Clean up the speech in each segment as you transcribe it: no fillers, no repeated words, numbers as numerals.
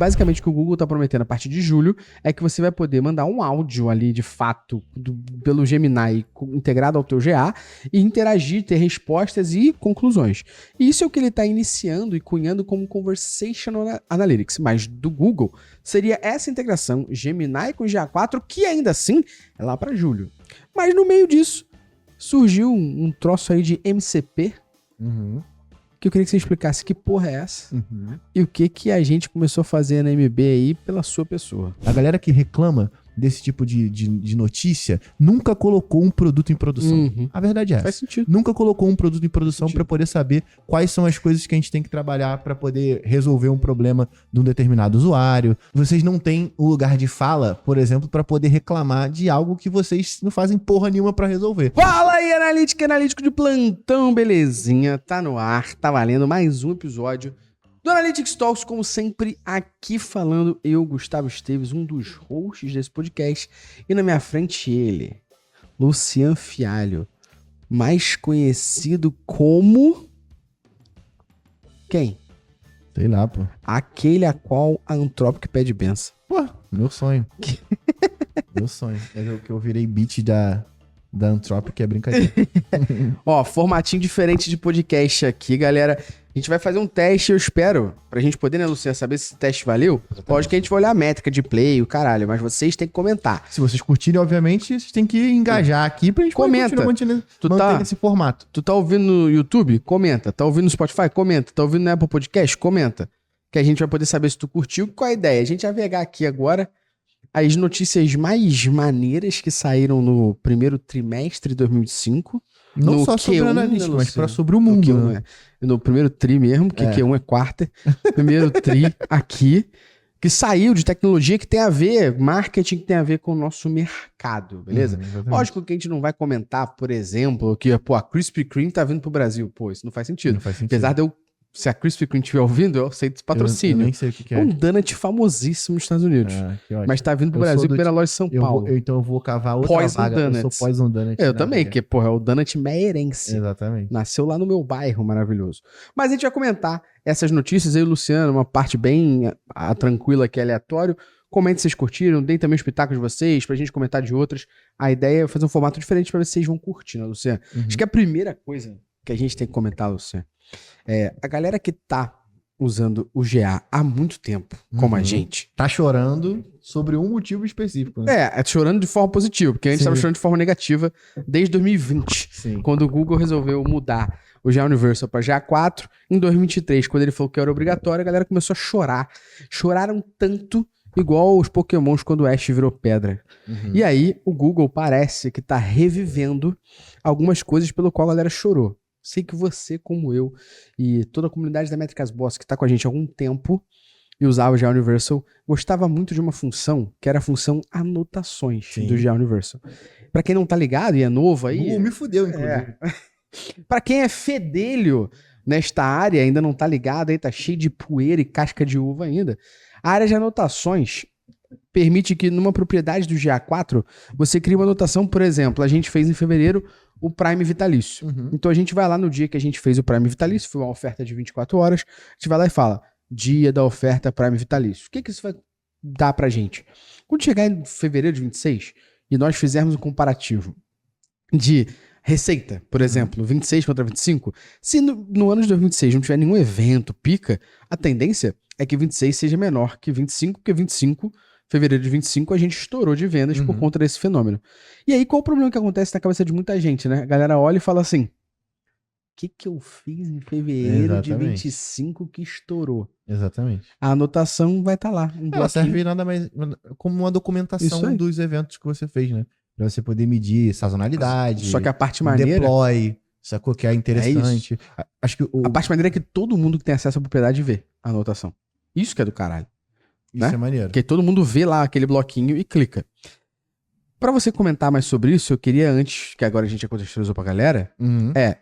basicamente o que o Google tá prometendo a partir de julho é que você vai poder mandar um áudio ali, de fato, pelo Gemini integrado ao teu GA e interagir, ter respostas e conclusões. E isso é o que ele tá iniciando e cunhando como Conversational Analytics, mas do Google seria essa integração Gemini com GA4, que ainda assim é lá para julho. Mas no meio disso, surgiu um troço aí de MCP, que eu queria que você explicasse que porra é essa e o que a gente começou a fazer na MB aí pela sua pessoa. A galera que reclama desse tipo de notícia nunca colocou um produto em produção. A verdade é essa. Faz sentido. Nunca colocou um produto em produção para poder saber quais são as coisas que a gente tem que trabalhar para poder resolver um problema de um determinado usuário. Vocês não têm o lugar de fala, por exemplo, para poder reclamar de algo que vocês não fazem porra nenhuma para resolver. Fala aí, analítico de plantão, belezinha? Tá no ar, tá valendo mais um episódio do Analytics Talks, como sempre, aqui falando eu, Gustavo Esteves, um dos hosts desse podcast, e na minha frente ele, Lucian Fialho, mais conhecido como... Quem? Sei lá, pô. Aquele a qual a Anthropic pede benção. Pô, meu sonho. Meu sonho. É que eu virei beat da Anthropic, é brincadeira. Ó, formatinho diferente de podcast aqui, galera. A gente vai fazer um teste, eu espero, pra gente poder, né, Luciano, saber se esse teste valeu. Lógico que a gente vai olhar a métrica de play, o caralho, mas vocês têm que comentar. Se vocês curtirem, obviamente, vocês têm que engajar aqui pra gente Comenta. manter esse formato. Tu tá ouvindo no YouTube? Comenta. Tá ouvindo no Spotify? Comenta. Tá ouvindo no Apple Podcast? Comenta. Que a gente vai poder saber se tu curtiu. Qual a ideia? A gente vai pegar aqui agora as notícias mais maneiras que saíram no primeiro trimestre de 2005. Não no só sobre Q1, a analítica, né, mas Luciano? sobre o mundo. No, Né? no primeiro tri mesmo, que Q1 é quarta. Primeiro tri aqui, que saiu de tecnologia que tem a ver, marketing que tem a ver com o nosso mercado, beleza? Lógico que a gente não vai comentar, por exemplo, que pô, a Krispy Kreme tá vindo pro Brasil. Pô, isso não faz sentido. Não faz sentido. Apesar de eu... Se a Krispy Kreme estiver ouvindo, eu aceito esse patrocínio. Eu nem sei o que é. Um donut famosíssimo nos Estados Unidos. Que ótimo. Mas tá vindo pro Brasil pela loja de São Paulo. Então eu vou cavar outra Poison vaga. Donuts. Eu sou Poison Donut. Eu também, que porra, é o donut meirense. Exatamente. Nasceu lá no meu bairro maravilhoso. Mas a gente vai comentar essas notícias aí, Luciano, uma parte bem tranquila que é aleatório. Comente se vocês curtiram, deem também os pitacos de vocês, pra gente comentar de outras. A ideia é fazer um formato diferente pra ver se vocês vão curtir, né, Luciano? Acho que a primeira coisa que a gente tem que comentar, Luciano, é a galera que tá usando o GA há muito tempo, como a gente. Tá chorando sobre um motivo específico, né? É chorando de forma positiva, porque antes tava chorando de forma negativa desde 2020, quando o Google resolveu mudar o GA Universal para GA4. Em 2023, quando ele falou que era obrigatório, a galera começou a chorar. Choraram tanto, igual os Pokémons quando o Ash virou pedra. E aí, o Google parece que tá revivendo algumas coisas pelo qual a galera chorou. Sei que você, como eu, e toda a comunidade da Métricas Boss que tá com a gente há algum tempo e usava o GA Universal, gostava muito de uma função, que era a função anotações do GA Universal. Pra quem não tá ligado e é novo aí... Google me fudeu, inclusive. Pra quem é fedelho nesta área, ainda não tá ligado, aí tá cheio de poeira e casca de uva ainda, a área de anotações permite que numa propriedade do GA4 você crie uma anotação, por exemplo, a gente fez em fevereiro o Prime Vitalício. Então a gente vai lá no dia que a gente fez o Prime Vitalício, foi uma oferta de 24 horas, a gente vai lá e fala, dia da oferta Prime Vitalício. O que isso vai dar pra gente? Quando chegar em fevereiro de 26 e nós fizermos um comparativo de receita, por exemplo, 26 contra 25, se no ano de 2026 não tiver nenhum evento pica, a tendência é que 26 seja menor que 25, porque 25... Fevereiro de 25, a gente estourou de vendas por conta desse fenômeno. E aí, qual o problema que acontece na cabeça de muita gente, né? A galera olha e fala assim, o que eu fiz em fevereiro de 25 que estourou? Exatamente. A anotação vai estar lá. Ela serve nada mais como uma documentação dos eventos que você fez, né? Pra você poder medir sazonalidade. Só que a parte maneira... Deploy, sacou? Que é interessante. Acho que a parte maneira é que todo mundo que tem acesso à propriedade vê a anotação. Isso que é do caralho. Isso é maneiro. Porque todo mundo vê lá aquele bloquinho e clica. Pra você comentar mais sobre isso, eu queria antes, que agora a gente já contextualizou pra galera,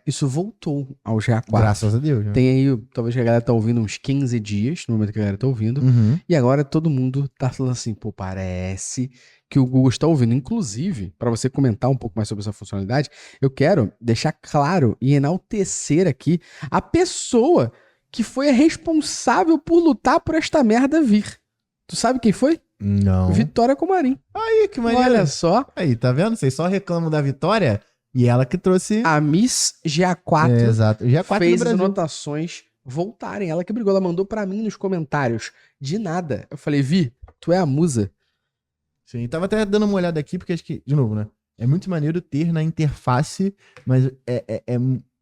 isso voltou ao GA4. Graças a Deus. Né? Tem aí, talvez que a galera tá ouvindo uns 15 dias, no momento que a galera tá ouvindo, e agora todo mundo tá falando assim, pô, parece que o Google está ouvindo. Inclusive, pra você comentar um pouco mais sobre essa funcionalidade, eu quero deixar claro e enaltecer aqui a pessoa que foi a responsável por lutar por esta merda vir. Tu sabe quem foi? Não. Vitória Comarim. Aí, que maneiro. Olha só. Aí, tá vendo? Vocês só reclamam da Vitória e ela que trouxe... A Miss GA4 exato. Já 4 no fez as Brasil. anotações voltarem. Ela que brigou, ela mandou pra mim nos comentários. De nada. Eu falei, Vi, tu é a musa. Sim, tava até dando uma olhada aqui, porque acho que, de novo, né? É muito maneiro ter na interface, mas é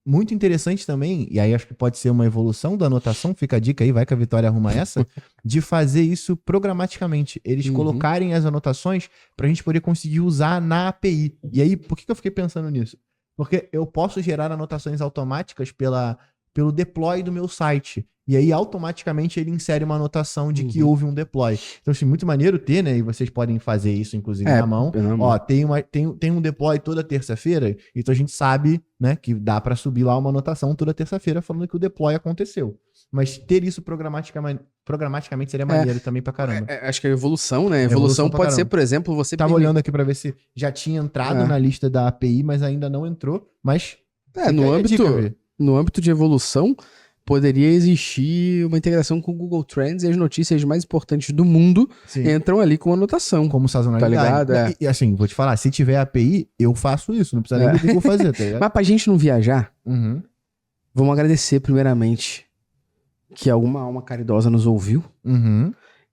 muito interessante também, e aí acho que pode ser uma evolução da anotação, fica a dica aí, vai que a Vitória arruma essa, de fazer isso programaticamente. Eles colocarem as anotações pra gente poder conseguir usar na API. E aí, por que eu fiquei pensando nisso? Porque eu posso gerar anotações automáticas pelo deploy do meu site. E aí, automaticamente, ele insere uma anotação de que houve um deploy. Então, assim, muito maneiro ter, né? E vocês podem fazer isso, inclusive, na mão. Ó, tem um deploy toda terça-feira, então a gente sabe, né, que dá para subir lá uma anotação toda terça-feira falando que o deploy aconteceu. Mas ter isso programaticamente seria maneiro também pra caramba. Acho que é evolução, né? Evolução pode ser, por exemplo, você... Tava olhando aqui pra ver se já tinha entrado na lista da API, mas ainda não entrou. Mas... no âmbito de evolução... Poderia existir uma integração com o Google Trends e as notícias mais importantes do mundo entram ali com anotação. Como sazonalidade. Tá ligado? E assim, vou te falar, se tiver API, eu faço isso. Não precisa nem do Google fazer, tá ligado? Mas pra gente não viajar, vamos agradecer primeiramente que alguma alma caridosa nos ouviu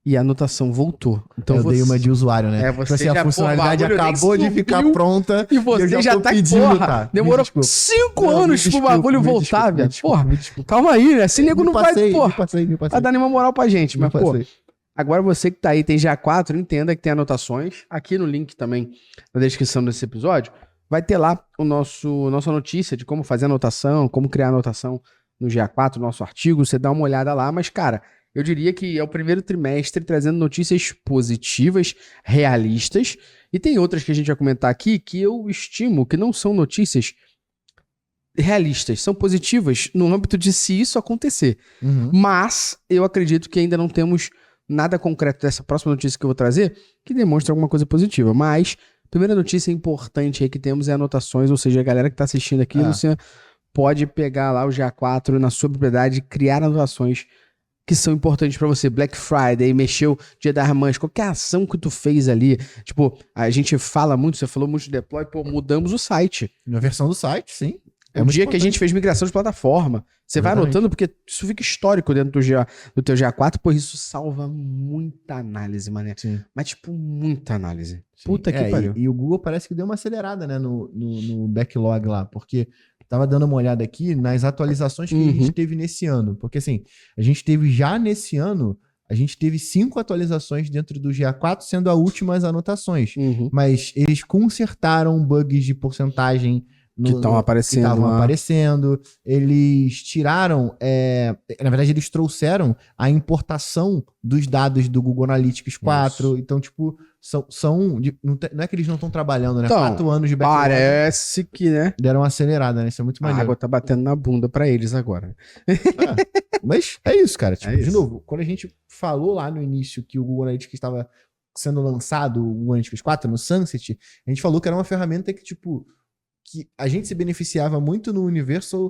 e a anotação voltou. Então eu dei uma de usuário, né? Você já, a funcionalidade acabou de ficar pronta e você já tá pedindo, porra, demorou 5 anos pro bagulho voltar, velho. Porra, calma aí, né? Se nego não vai, porra, vai dar nenhuma moral pra gente. Mas, pô, agora você que tá aí, tem GA4, entenda que tem anotações. Aqui no link também, na descrição desse episódio, vai ter lá nossa notícia de como fazer anotação, como criar anotação no GA4, nosso artigo. Você dá uma olhada lá, mas, cara... Eu diria que é o primeiro trimestre trazendo notícias positivas, realistas, e tem outras que a gente vai comentar aqui que eu estimo que não são notícias realistas, são positivas no âmbito de se isso acontecer. Mas eu acredito que ainda não temos nada concreto dessa próxima notícia que eu vou trazer que demonstre alguma coisa positiva. Mas a primeira notícia importante aí que temos é anotações, ou seja, a galera que está assistindo aqui, você pode pegar lá o GA4 na sua propriedade e criar anotações que são importantes pra você. Black Friday, mexeu Dia das Mães, qualquer ação que tu fez ali. Tipo, a gente fala muito, você falou muito de deploy, pô, mudamos o site. Na versão do site, sim. É o dia importante que a gente fez migração de plataforma. Você vai anotando porque isso fica histórico dentro do teu GA4, pô, isso salva muita análise, mané. Sim. Mas, tipo, muita análise. Sim. Puta que pariu. E o Google parece que deu uma acelerada, né, no backlog lá, porque... Tava dando uma olhada aqui nas atualizações que a gente teve nesse ano. Porque assim, a gente teve já nesse ano, a gente teve 5 atualizações dentro do GA4, sendo a última as anotações. Mas eles consertaram bugs de porcentagem que estavam aparecendo. Eles tiraram, na verdade eles trouxeram a importação dos dados do Google Analytics 4. Isso. Então, tipo, não é que eles não estão trabalhando, né? Então, 4 anos de backlog. Parece que, né? Deram uma acelerada, né? Isso é muito maneiro. A água tá batendo na bunda pra eles agora. Mas é isso, cara. Tipo, de novo, quando a gente falou lá no início que o Google Analytics estava sendo lançado, o Google Analytics 4, no Sunset, a gente falou que era uma ferramenta que, tipo, que a gente se beneficiava muito no Universal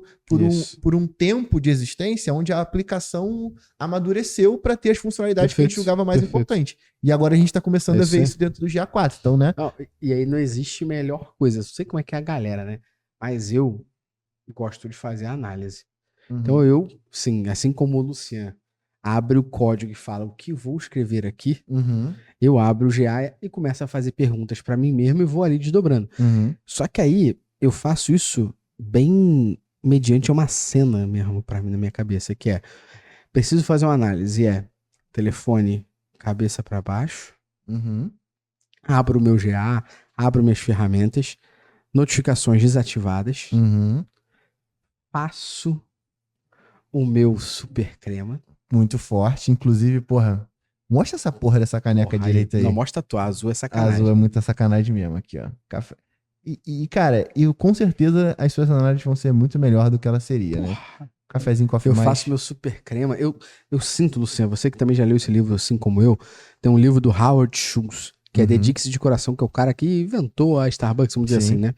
por um tempo de existência onde a aplicação amadureceu para ter as funcionalidades que a gente julgava mais importante. E agora a gente está começando a ver isso dentro do GA4, então, né? Não, e aí não existe melhor coisa. Eu sei como é que é a galera, né? Mas eu gosto de fazer análise. Então eu, sim, assim como o Luciano, abre o código e fala o que vou escrever aqui, eu abro o GA e começo a fazer perguntas para mim mesmo e vou ali desdobrando. Só que aí eu faço isso bem mediante uma cena mesmo para mim na minha cabeça, que é, preciso fazer uma análise, telefone cabeça para baixo, abro o meu GA, abro minhas ferramentas, notificações desativadas, passo o meu super crema. Muito forte, inclusive, porra, mostra essa porra dessa caneca direita aí. Não, mostra a tua, azul é sacanagem. Azul é muita sacanagem mesmo, aqui, ó. Café. Cara, com certeza as suas análises vão ser muito melhor do que ela seria, né? Cafezinho, coffee mais. Eu faço meu super crema. Eu sinto, Luciano, você que também já leu esse livro, assim como eu, tem um livro do Howard Schultz, que é Dedique-se de Coração, que é o cara que inventou a Starbucks, vamos dizer assim, né?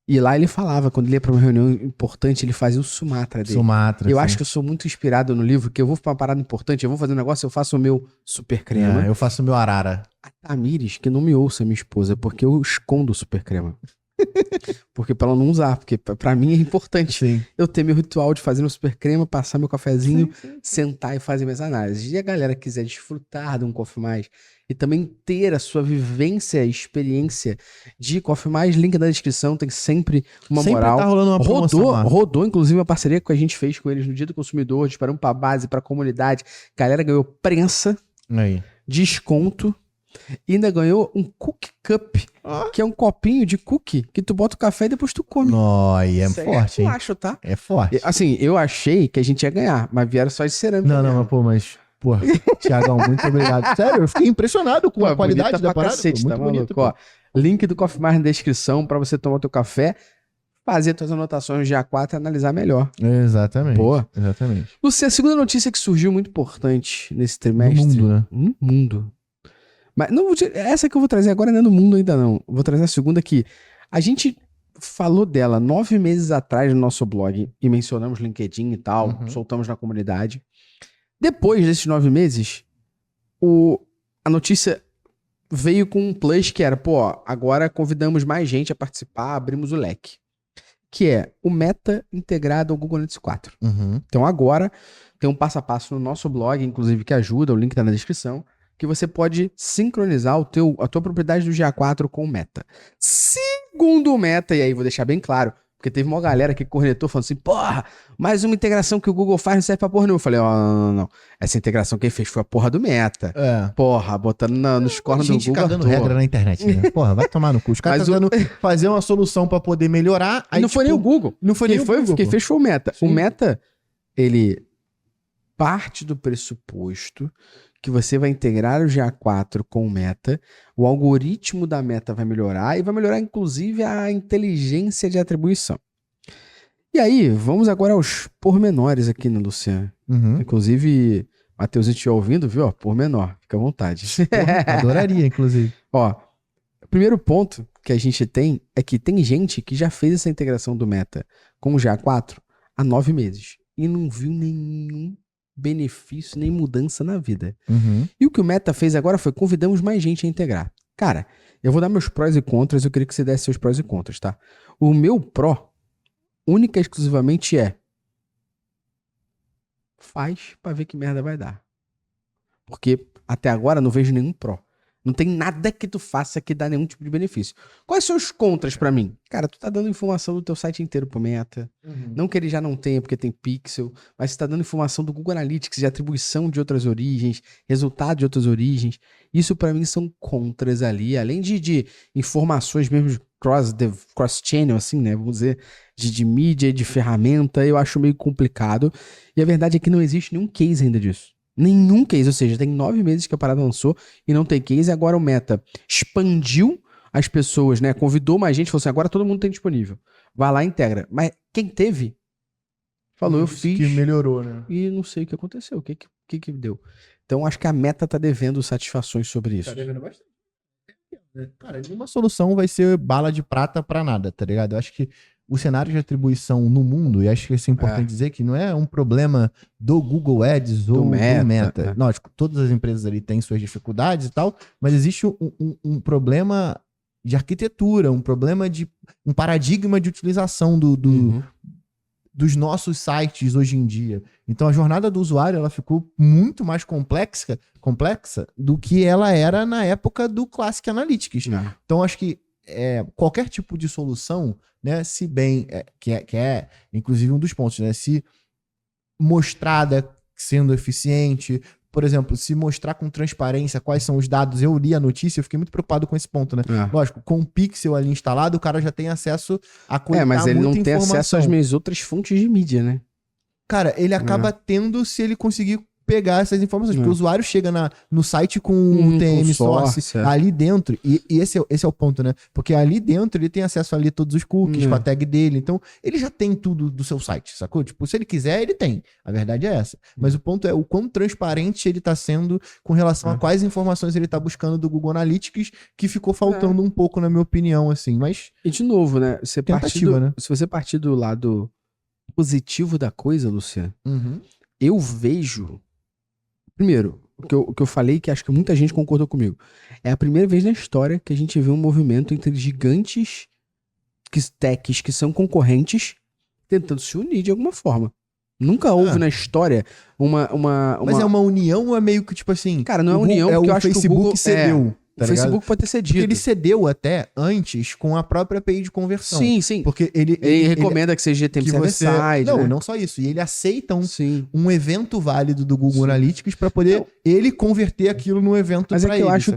E lá ele falava, quando ele ia pra uma reunião importante, ele fazia o Sumatra dele. Sumatra. Eu acho que eu sou muito inspirado no livro, que eu vou pra uma parada importante, eu vou fazer um negócio, eu faço o meu super crema. Eu faço o meu arara. A Tamires, que não me ouça, minha esposa, porque eu escondo o super crema. Porque pra ela não usar, porque pra mim é importante Sim. eu ter meu ritual de fazer meu super crema, passar meu cafezinho, sentar e fazer minhas análises. E a galera quiser desfrutar de um Coffee Mais e também ter a sua vivência, experiência de Coffee Mais, link na descrição, tem sempre uma Sempre moral. tá rolando uma promoção lá. Rodou, inclusive, uma parceria que a gente fez com eles no Dia do Consumidor, disparamos pra base, pra comunidade. Galera ganhou prensa, Aí. desconto, e ainda ganhou um Cookie Cup, que é um copinho de cookie que tu bota o café e depois tu come. Nói, é Isso aí forte, eu hein? acho, tá? É forte. Assim, eu achei que a gente ia ganhar, mas vieram só de cerâmica. Não, mas, pô, Thiagão, muito obrigado. Sério, eu fiquei impressionado com a qualidade da parada. Cacete, Pô, muito tá bonito, maluco? pô. Ó, link do Coffee Mais na descrição pra você tomar teu café, fazer tuas anotações de A4 e analisar melhor. Exatamente. Boa. Exatamente. Lúcia, a segunda notícia que surgiu muito importante nesse trimestre. No mundo, né? No mundo. Mas não, essa que eu vou trazer agora não é no mundo ainda não. Vou trazer a segunda que a gente falou dela 9 meses atrás no nosso blog e mencionamos LinkedIn e tal, soltamos na comunidade. Depois desses 9 meses, a notícia veio com um plus que era, pô, agora convidamos mais gente a participar, abrimos o leque. Que é o Meta integrado ao Google Analytics 4. Então agora tem um passo a passo no nosso blog, inclusive que ajuda, o link tá na descrição, que você pode sincronizar a tua propriedade do GA4 com o Meta. Segundo o Meta, e aí vou deixar bem claro, porque teve uma galera que cornetou falando assim, porra, mais uma integração que o Google faz não serve pra porra nenhuma. Eu falei, não. Essa integração quem fez foi a porra do Meta. É. Porra, botando nos cornos do A gente Google. fica dando regra na internet, né? Porra, vai tomar no cu. Os caras estão tentando fazer uma solução pra poder melhorar. Aí, não foi nem o Google. Não foi nem o Google. Quem fez foi o Meta. Sim. O Meta, ele parte do pressuposto que você vai integrar o GA4 com o Meta, o algoritmo da Meta vai melhorar e vai melhorar inclusive a inteligência de atribuição. E aí, vamos agora aos pormenores aqui, né, Luciano? Inclusive, Matheus, a gente estiver ouvindo, viu? Ó, pormenor, fica à vontade. Porra, adoraria, inclusive. Ó, o primeiro ponto que a gente tem é que tem gente que já fez essa integração do Meta com o GA4 há 9 meses e não viu nenhum benefício nem mudança na vida. E o que o Meta fez agora foi convidamos mais gente a integrar. Cara, eu vou dar meus prós e contras, eu queria que você desse seus prós e contras, tá? O meu pró, única e exclusivamente faz pra ver que merda vai dar. Porque até agora não vejo nenhum pró. Não tem nada que tu faça que dá nenhum tipo de benefício. Quais são os contras pra mim? Cara, tu tá dando informação do teu site inteiro pro Meta. Não que ele já não tenha, porque tem pixel, mas você tá dando informação do Google Analytics de atribuição de outras origens, resultado de outras origens. Isso pra mim são contras ali, além de informações mesmo cross-channel, assim, né? Vamos dizer, de mídia, de ferramenta, eu acho meio complicado. E a verdade é que não existe nenhum case ainda disso. Nenhum case, ou seja, tem 9 meses que a parada lançou e não tem case, agora o Meta expandiu as pessoas, né? Convidou mais gente, falou assim, agora todo mundo tem disponível. Vai lá e integra. Mas quem teve, falou, eu fiz. Que melhorou, né? E não sei o que aconteceu, o que deu. Então acho que a Meta tá devendo satisfações sobre isso. Tá devendo bastante. Cara, nenhuma solução vai ser bala de prata pra nada, tá ligado? Eu acho que o cenário de atribuição no mundo, e acho que isso é importante dizer, que não é um problema do Google Ads ou do Meta. Né? Lógico, todas as empresas ali têm suas dificuldades e tal, mas existe um problema de arquitetura, um problema de um paradigma de utilização dos nossos sites hoje em dia. Então a jornada do usuário ela ficou muito mais complexa do que ela era na época do Classic Analytics. Então acho que qualquer tipo de solução, né, se bem, que é inclusive um dos pontos, né, se mostrada sendo eficiente, por exemplo, se mostrar com transparência quais são os dados, eu li a notícia, eu fiquei muito preocupado com esse ponto, né? Lógico, com o Pixel ali instalado, o cara já tem acesso a coletar mas ele muita não tem informação. acesso às minhas outras fontes de mídia, né? Cara, ele acaba tendo se ele conseguir pegar essas informações, porque o usuário chega no site com o TM source ali dentro, e esse é o ponto, né? Porque ali dentro ele tem acesso ali a todos os cookies, com a tag dele, então ele já tem tudo do seu site, sacou? Tipo, se ele quiser, ele tem. A verdade é essa. Mas o ponto é o quão transparente ele tá sendo com relação a quais informações ele tá buscando do Google Analytics, que ficou faltando um pouco, na minha opinião, assim, mas... E de novo, né? Se você partir do lado positivo da coisa, Luciano, eu vejo... Primeiro, o que eu falei, que acho que muita gente concordou comigo. É a primeira vez na história que a gente vê um movimento entre gigantes techs que são concorrentes tentando se unir de alguma forma. Nunca houve na história uma... Mas é uma união ou é meio que tipo assim... Cara, não é união, porque eu acho que o Facebook cedeu. O Facebook pode ter cedido. Porque ele cedeu até antes com a própria API de conversão. Sim. Porque ele recomenda que seja GTM server-side. Não só isso. E ele aceita um evento válido do Google Analytics para poder ele converter aquilo num evento para ele. Mas é que eu acho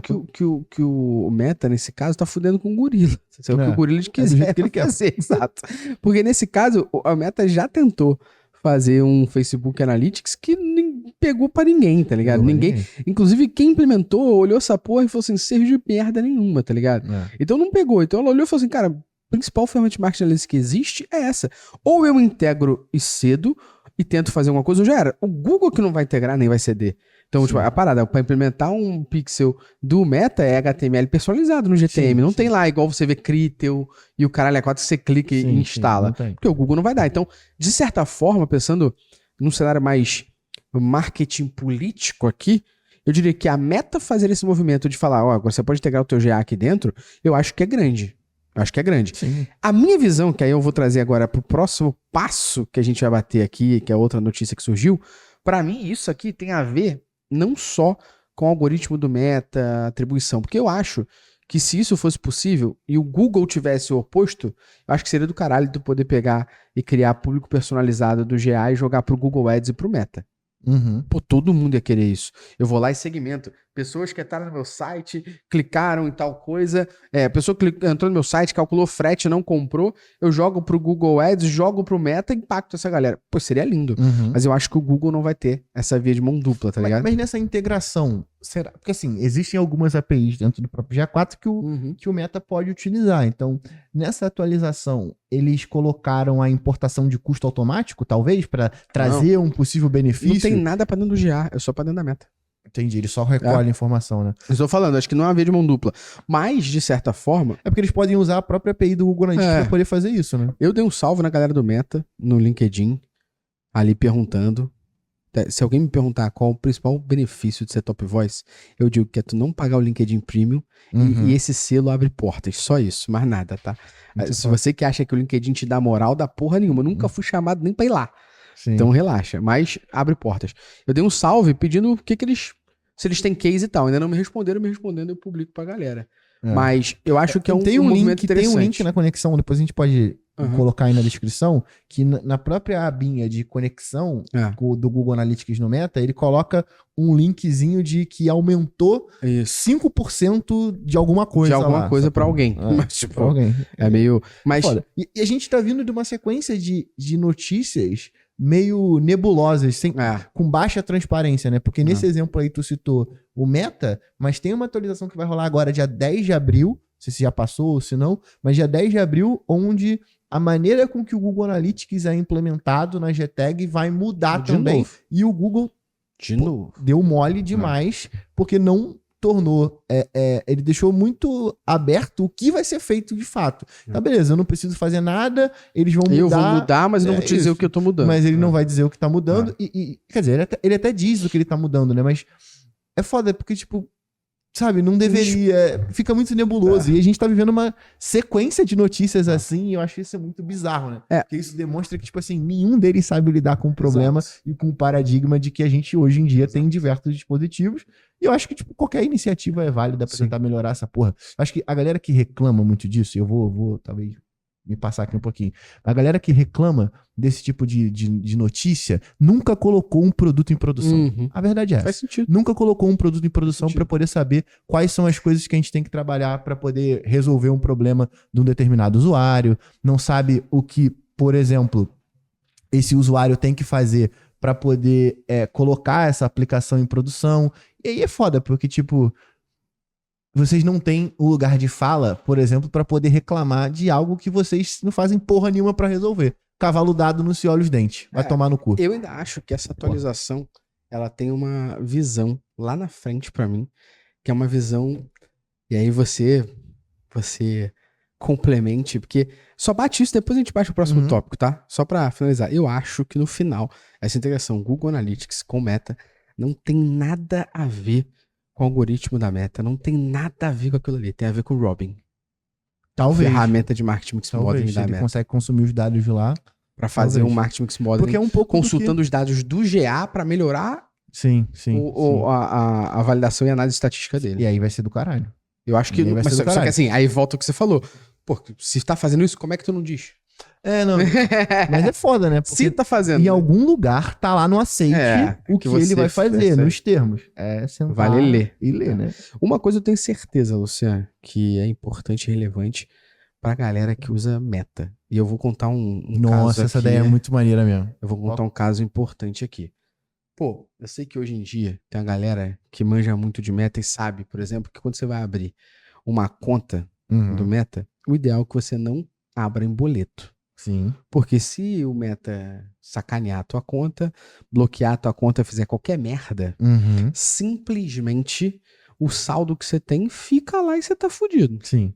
que o Meta, nesse caso, tá fudendo com o gorila. É o que o gorila quiser que ele quer fazer. Exato. Porque nesse caso, a Meta já tentou fazer um Facebook Analytics que pegou pra ninguém, tá ligado? Ninguém. Inclusive, quem implementou olhou essa porra e falou assim: serviu de merda nenhuma, tá ligado? Então não pegou. Então ela olhou e falou assim: cara, a principal ferramenta de marketing analytics que existe é essa. Ou eu integro e cedo e tento fazer alguma coisa, ou já era. O Google que não vai integrar nem vai ceder. Então, tipo, a parada, pra implementar um pixel do Meta é HTML personalizado no GTM. Não tem lá, igual você vê Critel e o caralho, é 4 que você clica e instala. Porque o Google não vai dar. Então, de certa forma, pensando num cenário mais marketing político aqui, eu diria que a Meta fazer esse movimento de falar, agora você pode integrar o teu GA aqui dentro, eu acho que é grande. Sim. A minha visão, que aí eu vou trazer agora pro próximo passo que a gente vai bater aqui, que é outra notícia que surgiu, pra mim isso aqui tem a ver não só com o algoritmo do Meta, atribuição, porque eu acho que se isso fosse possível e o Google tivesse o oposto, eu acho que seria do caralho tu poder pegar e criar público personalizado do GA e jogar pro Google Ads e pro Meta. Pô, todo mundo ia querer isso. Eu vou lá e segmento. Pessoas que entraram no meu site, clicaram em tal coisa. A pessoa que entrou no meu site, calculou frete, não comprou. Eu jogo pro Google Ads, jogo pro Meta e impacto essa galera. Pô, seria lindo. Mas eu acho que o Google não vai ter essa via de mão dupla, tá ligado? Mas nessa integração, será? Porque assim, existem algumas APIs dentro do próprio GA4 que o Meta pode utilizar. Então, nessa atualização, eles colocaram a importação de custo automático, talvez, para trazer um possível benefício? Não tem nada pra dentro do GA, é só pra dentro da Meta. Entendi, ele só recolhe a informação, né? Eu estou falando, acho que não é uma via de mão dupla. Mas, de certa forma... É porque eles podem usar a própria API do Google Analytics pra poder fazer isso, né? Eu dei um salve na galera do Meta, no LinkedIn, ali perguntando. Se alguém me perguntar qual o principal benefício de ser Top Voice, eu digo que é tu não pagar o LinkedIn Premium e esse selo abre portas. Só isso, mais nada, tá? Se você que acha que o LinkedIn te dá moral, dá porra nenhuma. Eu nunca fui chamado nem pra ir lá. Sim. Então relaxa, mas abre portas. Eu dei um salve pedindo o que eles... Se eles têm case e tal. Ainda não me respondendo, eu publico pra galera. Mas eu acho que é um movimento interessante. Tem um link na conexão, depois a gente pode colocar aí na descrição, que na própria abinha de conexão do Google Analytics no Meta, ele coloca um linkzinho de que aumentou 5% de alguma coisa. De alguma coisa pra alguém. Mas, tipo, pra alguém. É meio... Mas... E a gente tá vindo de uma sequência de notícias meio nebulosas, com baixa transparência, né? Porque nesse exemplo aí tu citou o Meta, mas tem uma atualização que vai rolar agora dia 10 de abril, não sei se já passou ou se não, mas dia 10 de abril, onde a maneira com que o Google Analytics é implementado na GTag vai mudar também. E o Google deu mole demais, porque não tornou, ele deixou muito aberto o que vai ser feito de fato. Tá, beleza, eu não preciso fazer nada, eles vão mudar. Eu vou mudar, mas não vou te dizer o que eu tô mudando. Mas ele não vai dizer o que tá mudando, quer dizer, ele até diz o que ele tá mudando, né, mas é foda, porque, tipo, sabe, não deveria, fica muito nebuloso, e a gente tá vivendo uma sequência de notícias assim, e eu acho isso muito bizarro, né? Porque isso demonstra que, tipo assim, nenhum deles sabe lidar com o problema e com o paradigma de que a gente hoje em dia tem diversos dispositivos. E eu acho que, tipo, qualquer iniciativa é válida pra tentar melhorar essa porra. Acho que a galera que reclama muito disso, e eu vou talvez me passar aqui um pouquinho. A galera que reclama desse tipo de notícia nunca colocou um produto em produção. A verdade é essa. Faz sentido. Nunca colocou um produto em produção para poder saber quais são as coisas que a gente tem que trabalhar para poder resolver um problema de um determinado usuário. Não sabe o que, por exemplo, esse usuário tem que fazer pra poder colocar essa aplicação em produção. E aí é foda, porque, tipo, vocês não têm o lugar de fala, por exemplo, pra poder reclamar de algo que vocês não fazem porra nenhuma pra resolver. Cavalo dado não se olha os dentes. Vai tomar no cu. Eu ainda acho que essa atualização, ela tem uma visão lá na frente pra mim, que é uma visão... E aí você complemente, porque só bate isso, depois a gente bate o próximo tópico, tá? Só pra finalizar. Eu acho que no final, essa integração Google Analytics com Meta não tem nada a ver com o algoritmo da Meta, não tem nada a ver com aquilo ali, tem a ver com o Robin. Talvez. Ferramenta de Marketing Mix Modeling da ele Meta. consegue consumir os dados de lá. Pra fazer um Marketing Mix Modeling, porque é um pouco consultando os dados do GA pra melhorar sim. a validação e análise estatística dele. E aí vai ser do caralho. Eu acho que... Vai Mas ser do só que caralho. assim, aí volta o que você falou. Pô, se tá fazendo isso, como é que tu não diz? Não. Mas é foda, né? Se Porque tá fazendo. em algum lugar tá lá no aceite o que ele você vai fazer, percebe. nos termos. Sentar Vale ler. e ler, né? Uma coisa eu tenho certeza, Luciano, que é importante e relevante pra galera que usa Meta. E eu vou contar um caso Nossa, essa aqui. ideia é muito maneira mesmo. Eu vou contar um caso importante aqui. Pô, eu sei que hoje em dia tem a galera que manja muito de Meta e sabe, por exemplo, que quando você vai abrir uma conta do Meta, o ideal é que você não abra em boleto. Sim. Porque se o Meta sacanear a tua conta, bloquear a tua conta, fizer qualquer merda, simplesmente o saldo que você tem fica lá e você tá fudido. Sim.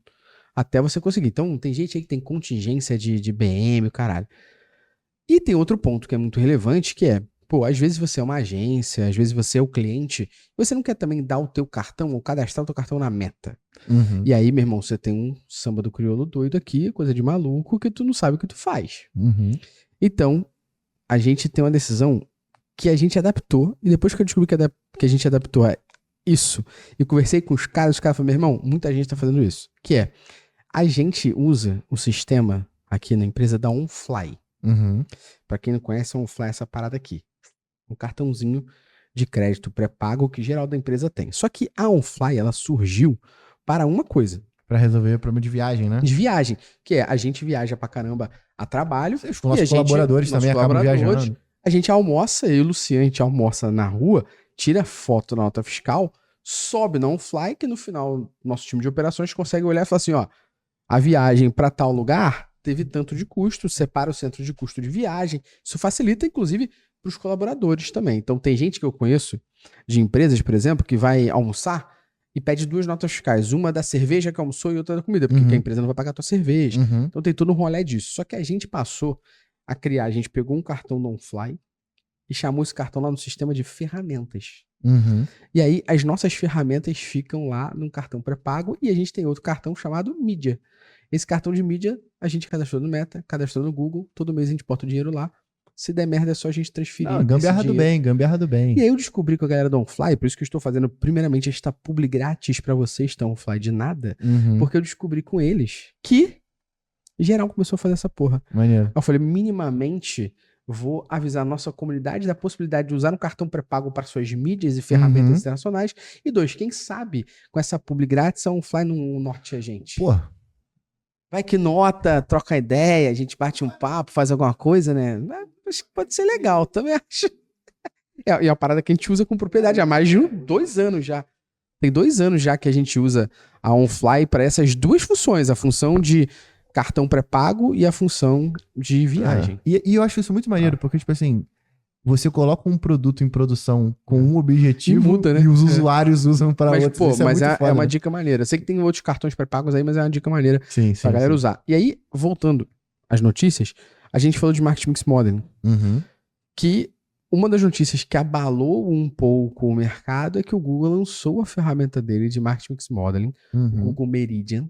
Até você conseguir. Então, tem gente aí que tem contingência de BM, o caralho. E tem outro ponto que é muito relevante, que é, pô, às vezes você é uma agência, às vezes você é o cliente, você não quer também dar o teu cartão ou cadastrar o teu cartão na Meta. E aí, meu irmão, você tem um samba do crioulo doido aqui, coisa de maluco, que tu não sabe o que tu faz. Então, a gente tem uma decisão que a gente adaptou, e depois que eu descobri que a gente adaptou isso, e conversei com os caras falaram, meu irmão, muita gente tá fazendo isso, que é, a gente usa o sistema aqui na empresa da OnFly. Pra quem não conhece, a OnFly é essa parada aqui. Um cartãozinho de crédito pré-pago que geral da empresa tem. Só que a OnFly, ela surgiu para uma coisa. Pra resolver o problema de viagem, né? De viagem. Que é, a gente viaja pra caramba a trabalho. Os nossos colaboradores também acabam viajando. A gente almoça, eu e o Luciano, a gente almoça na rua, tira foto na nota fiscal, sobe na OnFly, que no final, nosso time de operações consegue olhar e falar assim, ó, a viagem pra tal lugar teve tanto de custo, separa o centro de custo de viagem. Isso facilita, inclusive, para os colaboradores também. Então, tem gente que eu conheço, de empresas, por exemplo, que vai almoçar e pede 2 notas fiscais. Uma da cerveja que almoçou e outra da comida, porque a empresa não vai pagar a tua cerveja. Então, tem todo um rolê disso. Só que a gente passou a criar, a gente pegou um cartão da OnFly e chamou esse cartão lá no sistema de ferramentas. E aí, as nossas ferramentas ficam lá num cartão pré-pago e a gente tem outro cartão chamado Mídia. Esse cartão de mídia, a gente cadastrou no Meta, cadastrou no Google, todo mês a gente bota o dinheiro lá. Se der merda, é só a gente transferir. Gambiarra do bem. E aí eu descobri com a galera do OnFly, por isso que eu estou fazendo, primeiramente, esta publi grátis pra vocês, tá, OnFly, de nada, porque eu descobri com eles que geral começou a fazer essa porra. Maneiro. Eu falei, minimamente, vou avisar a nossa comunidade da possibilidade de usar um cartão pré-pago para suas mídias e ferramentas internacionais. E 2, quem sabe, com essa publi grátis, a OnFly não norte a gente. Porra. Vai que nota, troca ideia, a gente bate um papo, faz alguma coisa, né? Acho que pode ser legal, também acho. E é uma parada que a gente usa com propriedade há mais de 2 anos já. Tem 2 anos já que a gente usa a OnFly para essas 2 funções, a função de cartão pré-pago e a função de viagem. E eu acho isso muito maneiro, porque, tipo assim, você coloca um produto em produção com um objetivo E muda, né? e os usuários usam para outros. Pô, Isso mas muito é foda, uma né? dica maneira. Eu sei que tem outros cartões pré-pagos aí, mas é uma dica maneira Sim, pra galera usar. E aí, voltando às notícias, a gente falou de Marketing Mix Modeling, que uma das notícias que abalou um pouco o mercado é que o Google lançou a ferramenta dele de Marketing Mix Modeling, o Google Meridian.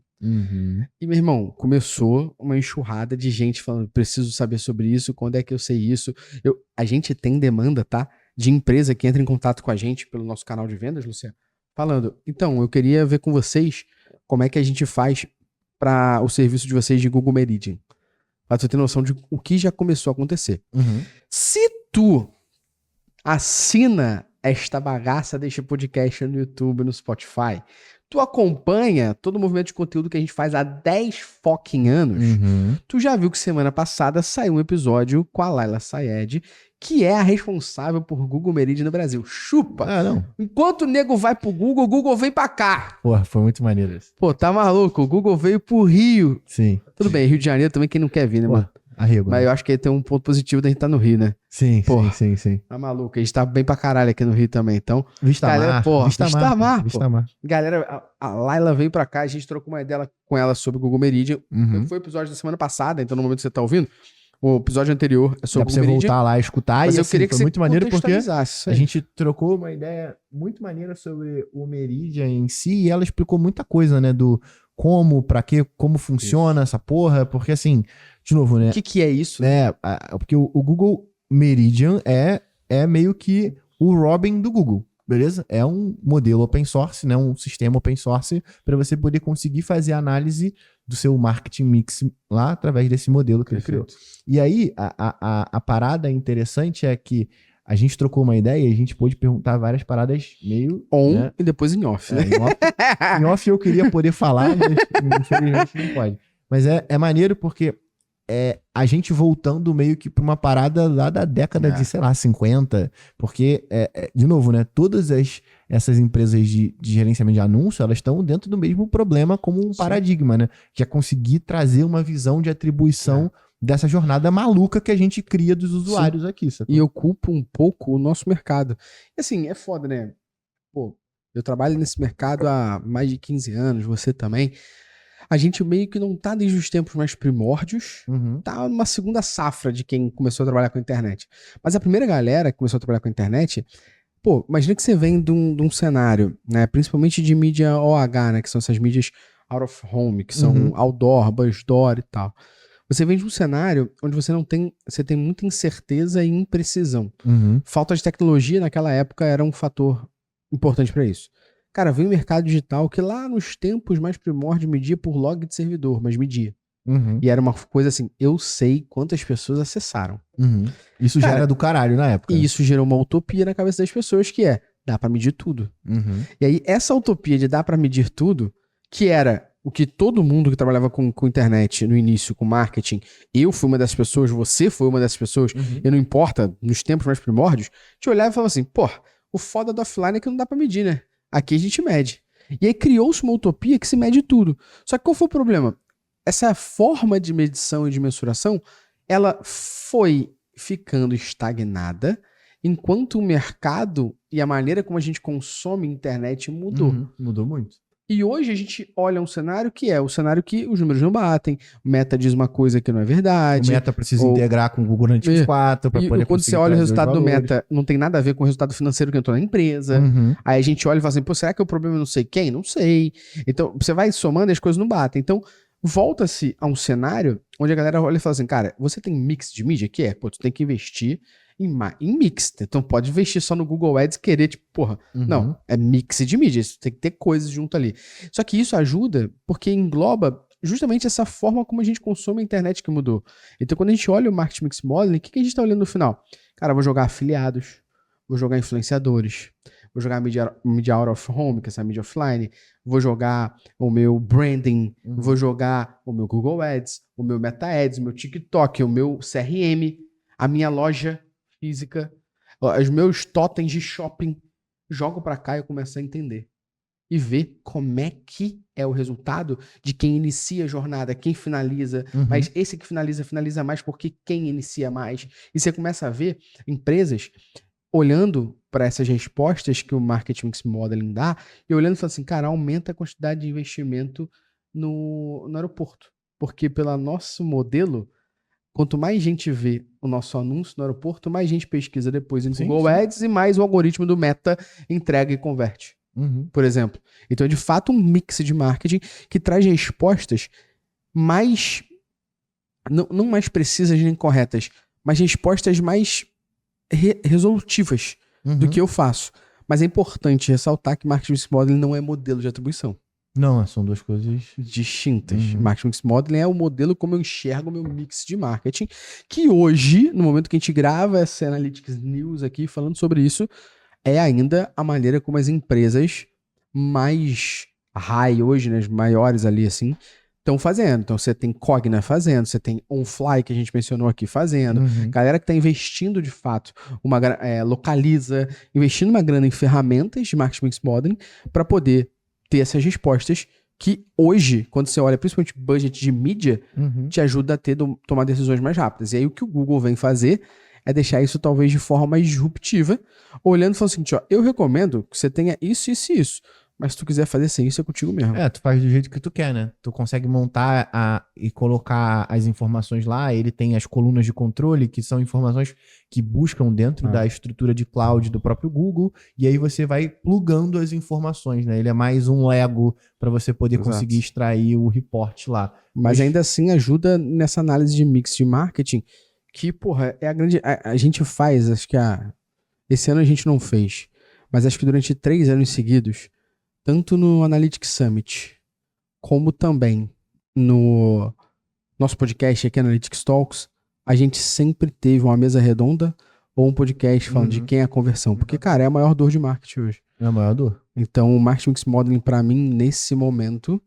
E, meu irmão, começou uma enxurrada de gente falando, preciso saber sobre isso, quando é que eu sei isso? A gente tem demanda, tá? De empresa que entra em contato com a gente pelo nosso canal de vendas, Luciano, falando, então, eu queria ver com vocês como é que a gente faz para o serviço de vocês de Google Meridian. Pra tu ter noção de o que já começou a acontecer. Se tu assina esta bagaça deste podcast no YouTube, no Spotify, tu acompanha todo o movimento de conteúdo que a gente faz há 10 fucking anos, tu já viu que semana passada saiu um episódio com a Laila Sayed, que é a responsável por Google Meridian no Brasil. Chupa! Ah, não. Enquanto o nego vai pro Google, o Google vem pra cá. Porra, foi muito maneiro isso. Pô, tá maluco? O Google veio pro Rio. Sim. Tudo bem, Rio de Janeiro também, quem não quer vir, né, mano? Arrego. Mas eu acho que tem um ponto positivo da gente estar no Rio, né? Sim, Porra. sim. Tá maluco? A gente tá bem pra caralho aqui no Rio também, então... Vista Galera, Mar. porra, Vista Mar, Vista Mar. Galera, a Laila veio pra cá, a gente trocou uma ideia com ela sobre o Google Meridian. Uhum. Foi o episódio da semana passada, então no momento que você tá ouvindo, o episódio anterior é sobre Dá o pra Google você Meridian. voltar lá e escutar. Mas e eu assim, queria que foi você muito maneiro porque contextualizasse isso aí. a gente trocou uma ideia muito maneira sobre o Meridian em si e ela explicou muita coisa, né? Do como, pra quê, como funciona essa porra. Porque assim, de novo, né? O que é isso? Porque o Google Meridian é meio que o Robin do Google, beleza? É um modelo open source, né? Um sistema open source para você poder conseguir fazer análise do seu marketing mix lá através desse modelo que ele criou. E aí, a parada interessante é que a gente trocou uma ideia e a gente pôde perguntar várias paradas meio... On, né? e depois em off, né? Em off eu queria poder falar, mas infelizmente não pode. Mas é maneiro porque a gente voltando meio que pra uma parada lá da década de, sei lá, 50. Porque, de novo, né? Todas essas empresas de gerenciamento de anúncio, elas estão dentro do mesmo problema como um paradigma, né? Que é conseguir trazer uma visão de atribuição dessa jornada maluca que a gente cria dos usuários aqui. Sacou? E ocupa um pouco o nosso mercado. E assim, é foda, né? Pô, eu trabalho nesse mercado há mais de 15 anos, você também. A gente meio que não tá desde os tempos mais primórdios, tá numa segunda safra de quem começou a trabalhar com a internet. Mas a primeira galera que começou a trabalhar com a internet, pô, imagina que você vem de um cenário, né, principalmente de mídia OH, né, que são essas mídias out of home, que são outdoor, busdoor e tal. Você vem de um cenário onde você tem muita incerteza e imprecisão. Falta de tecnologia naquela época era um fator importante para isso. Cara, veio o mercado digital que lá nos tempos mais primórdios media por log de servidor, mas media. E era uma coisa assim, eu sei quantas pessoas acessaram. Isso já era do caralho na época. E isso gerou uma utopia na cabeça das pessoas que dá pra medir tudo. E aí essa utopia de dar pra medir tudo, que era o que todo mundo que trabalhava com internet no início, com marketing, eu fui uma dessas pessoas, você foi uma dessas pessoas, e não importa, nos tempos mais primórdios, te olhava e falava assim, pô, o foda do offline é que não dá pra medir, né? Aqui a gente mede. E aí criou-se uma utopia que se mede tudo. Só que qual foi o problema? Essa forma de medição e de mensuração, ela foi ficando estagnada enquanto o mercado e a maneira como a gente consome internet mudou. Mudou muito. E hoje a gente olha um cenário que é o cenário que os números não batem, o Meta diz uma coisa que não é verdade. O Meta precisa integrar com o Google Analytics 4 para poder quando você olha o resultado do Meta, não tem nada a ver com o resultado financeiro que entrou na empresa. Aí a gente olha e fala assim, pô, será que o problema é não sei quem? Não sei. Então, você vai somando e as coisas não batem. Então, volta-se a um cenário onde a galera olha e fala assim, cara, você tem mix de mídia? Que é, pô, tu tem que investir em mix. Então pode investir só no Google Ads e querer, tipo, porra. Não, é mix de mídia. Isso tem que ter coisas junto ali. Só que isso ajuda porque engloba justamente essa forma como a gente consome a internet que mudou. Então quando a gente olha o Marketing Mix Modeling, o que a gente tá olhando no final? Cara, vou jogar afiliados, vou jogar influenciadores, vou jogar mídia out of home, que é essa mídia offline, vou jogar o meu branding, vou jogar o meu Google Ads, o meu Meta Ads, o meu TikTok, o meu CRM, a minha loja física, os meus totens de shopping, jogo pra cá e eu começo a entender. E ver como é que é o resultado de quem inicia a jornada, quem finaliza, mas esse que finaliza mais porque quem inicia mais. E você começa a ver empresas olhando para essas respostas que o Marketing Mix Modeling dá e olhando e falando assim, cara, aumenta a quantidade de investimento no aeroporto. Porque pelo nosso modelo, quanto mais gente vê o nosso anúncio no aeroporto, mais gente pesquisa depois em Google Ads e mais o algoritmo do Meta entrega e converte. Por exemplo. Então é de fato um mix de marketing que traz respostas mais... Não mais precisas nem corretas, mas respostas mais resolutivas do que eu faço. Mas é importante ressaltar que Marketing Mix Modeling não é modelo de atribuição. Não, são duas coisas distintas. Marketing Mix Modeling é o modelo como eu enxergo o meu mix de marketing, que hoje, no momento que a gente grava essa Analytics News aqui falando sobre isso, é ainda a maneira como as empresas mais high hoje, né, as maiores ali assim, estão fazendo. Então você tem Cogna fazendo, você tem OnFly, que a gente mencionou aqui, fazendo. Galera que está investindo de fato, Localiza, investindo uma grana em ferramentas de Marketing Mix Modeling para poder ter essas respostas que hoje, quando você olha principalmente budget de mídia, te ajuda a tomar decisões mais rápidas. E aí o que o Google vem fazer é deixar isso talvez de forma mais disruptiva, olhando e falando o seguinte, ó, eu recomendo que você tenha isso, isso e isso. Mas se tu quiser fazer sem isso, é contigo mesmo. Tu faz do jeito que tu quer, né? Tu consegue montar e colocar as informações lá, ele tem as colunas de controle, que são informações que buscam dentro da estrutura de cloud do próprio Google, e aí você vai plugando as informações, né? Ele é mais um Lego para você poder conseguir extrair o report lá. Mas ainda assim ajuda nessa análise de mix de marketing, que, porra, é a grande... A gente faz, acho que esse ano a gente não fez, mas acho que durante 3 anos seguidos, tanto no Analytics Summit, como também no nosso podcast aqui, Analytics Talks, a gente sempre teve uma mesa redonda ou um podcast falando de quem é a conversão. Porque, cara, é a maior dor de marketing hoje. É a maior dor. Então, o Marketing Mix Modeling, pra mim, nesse momento,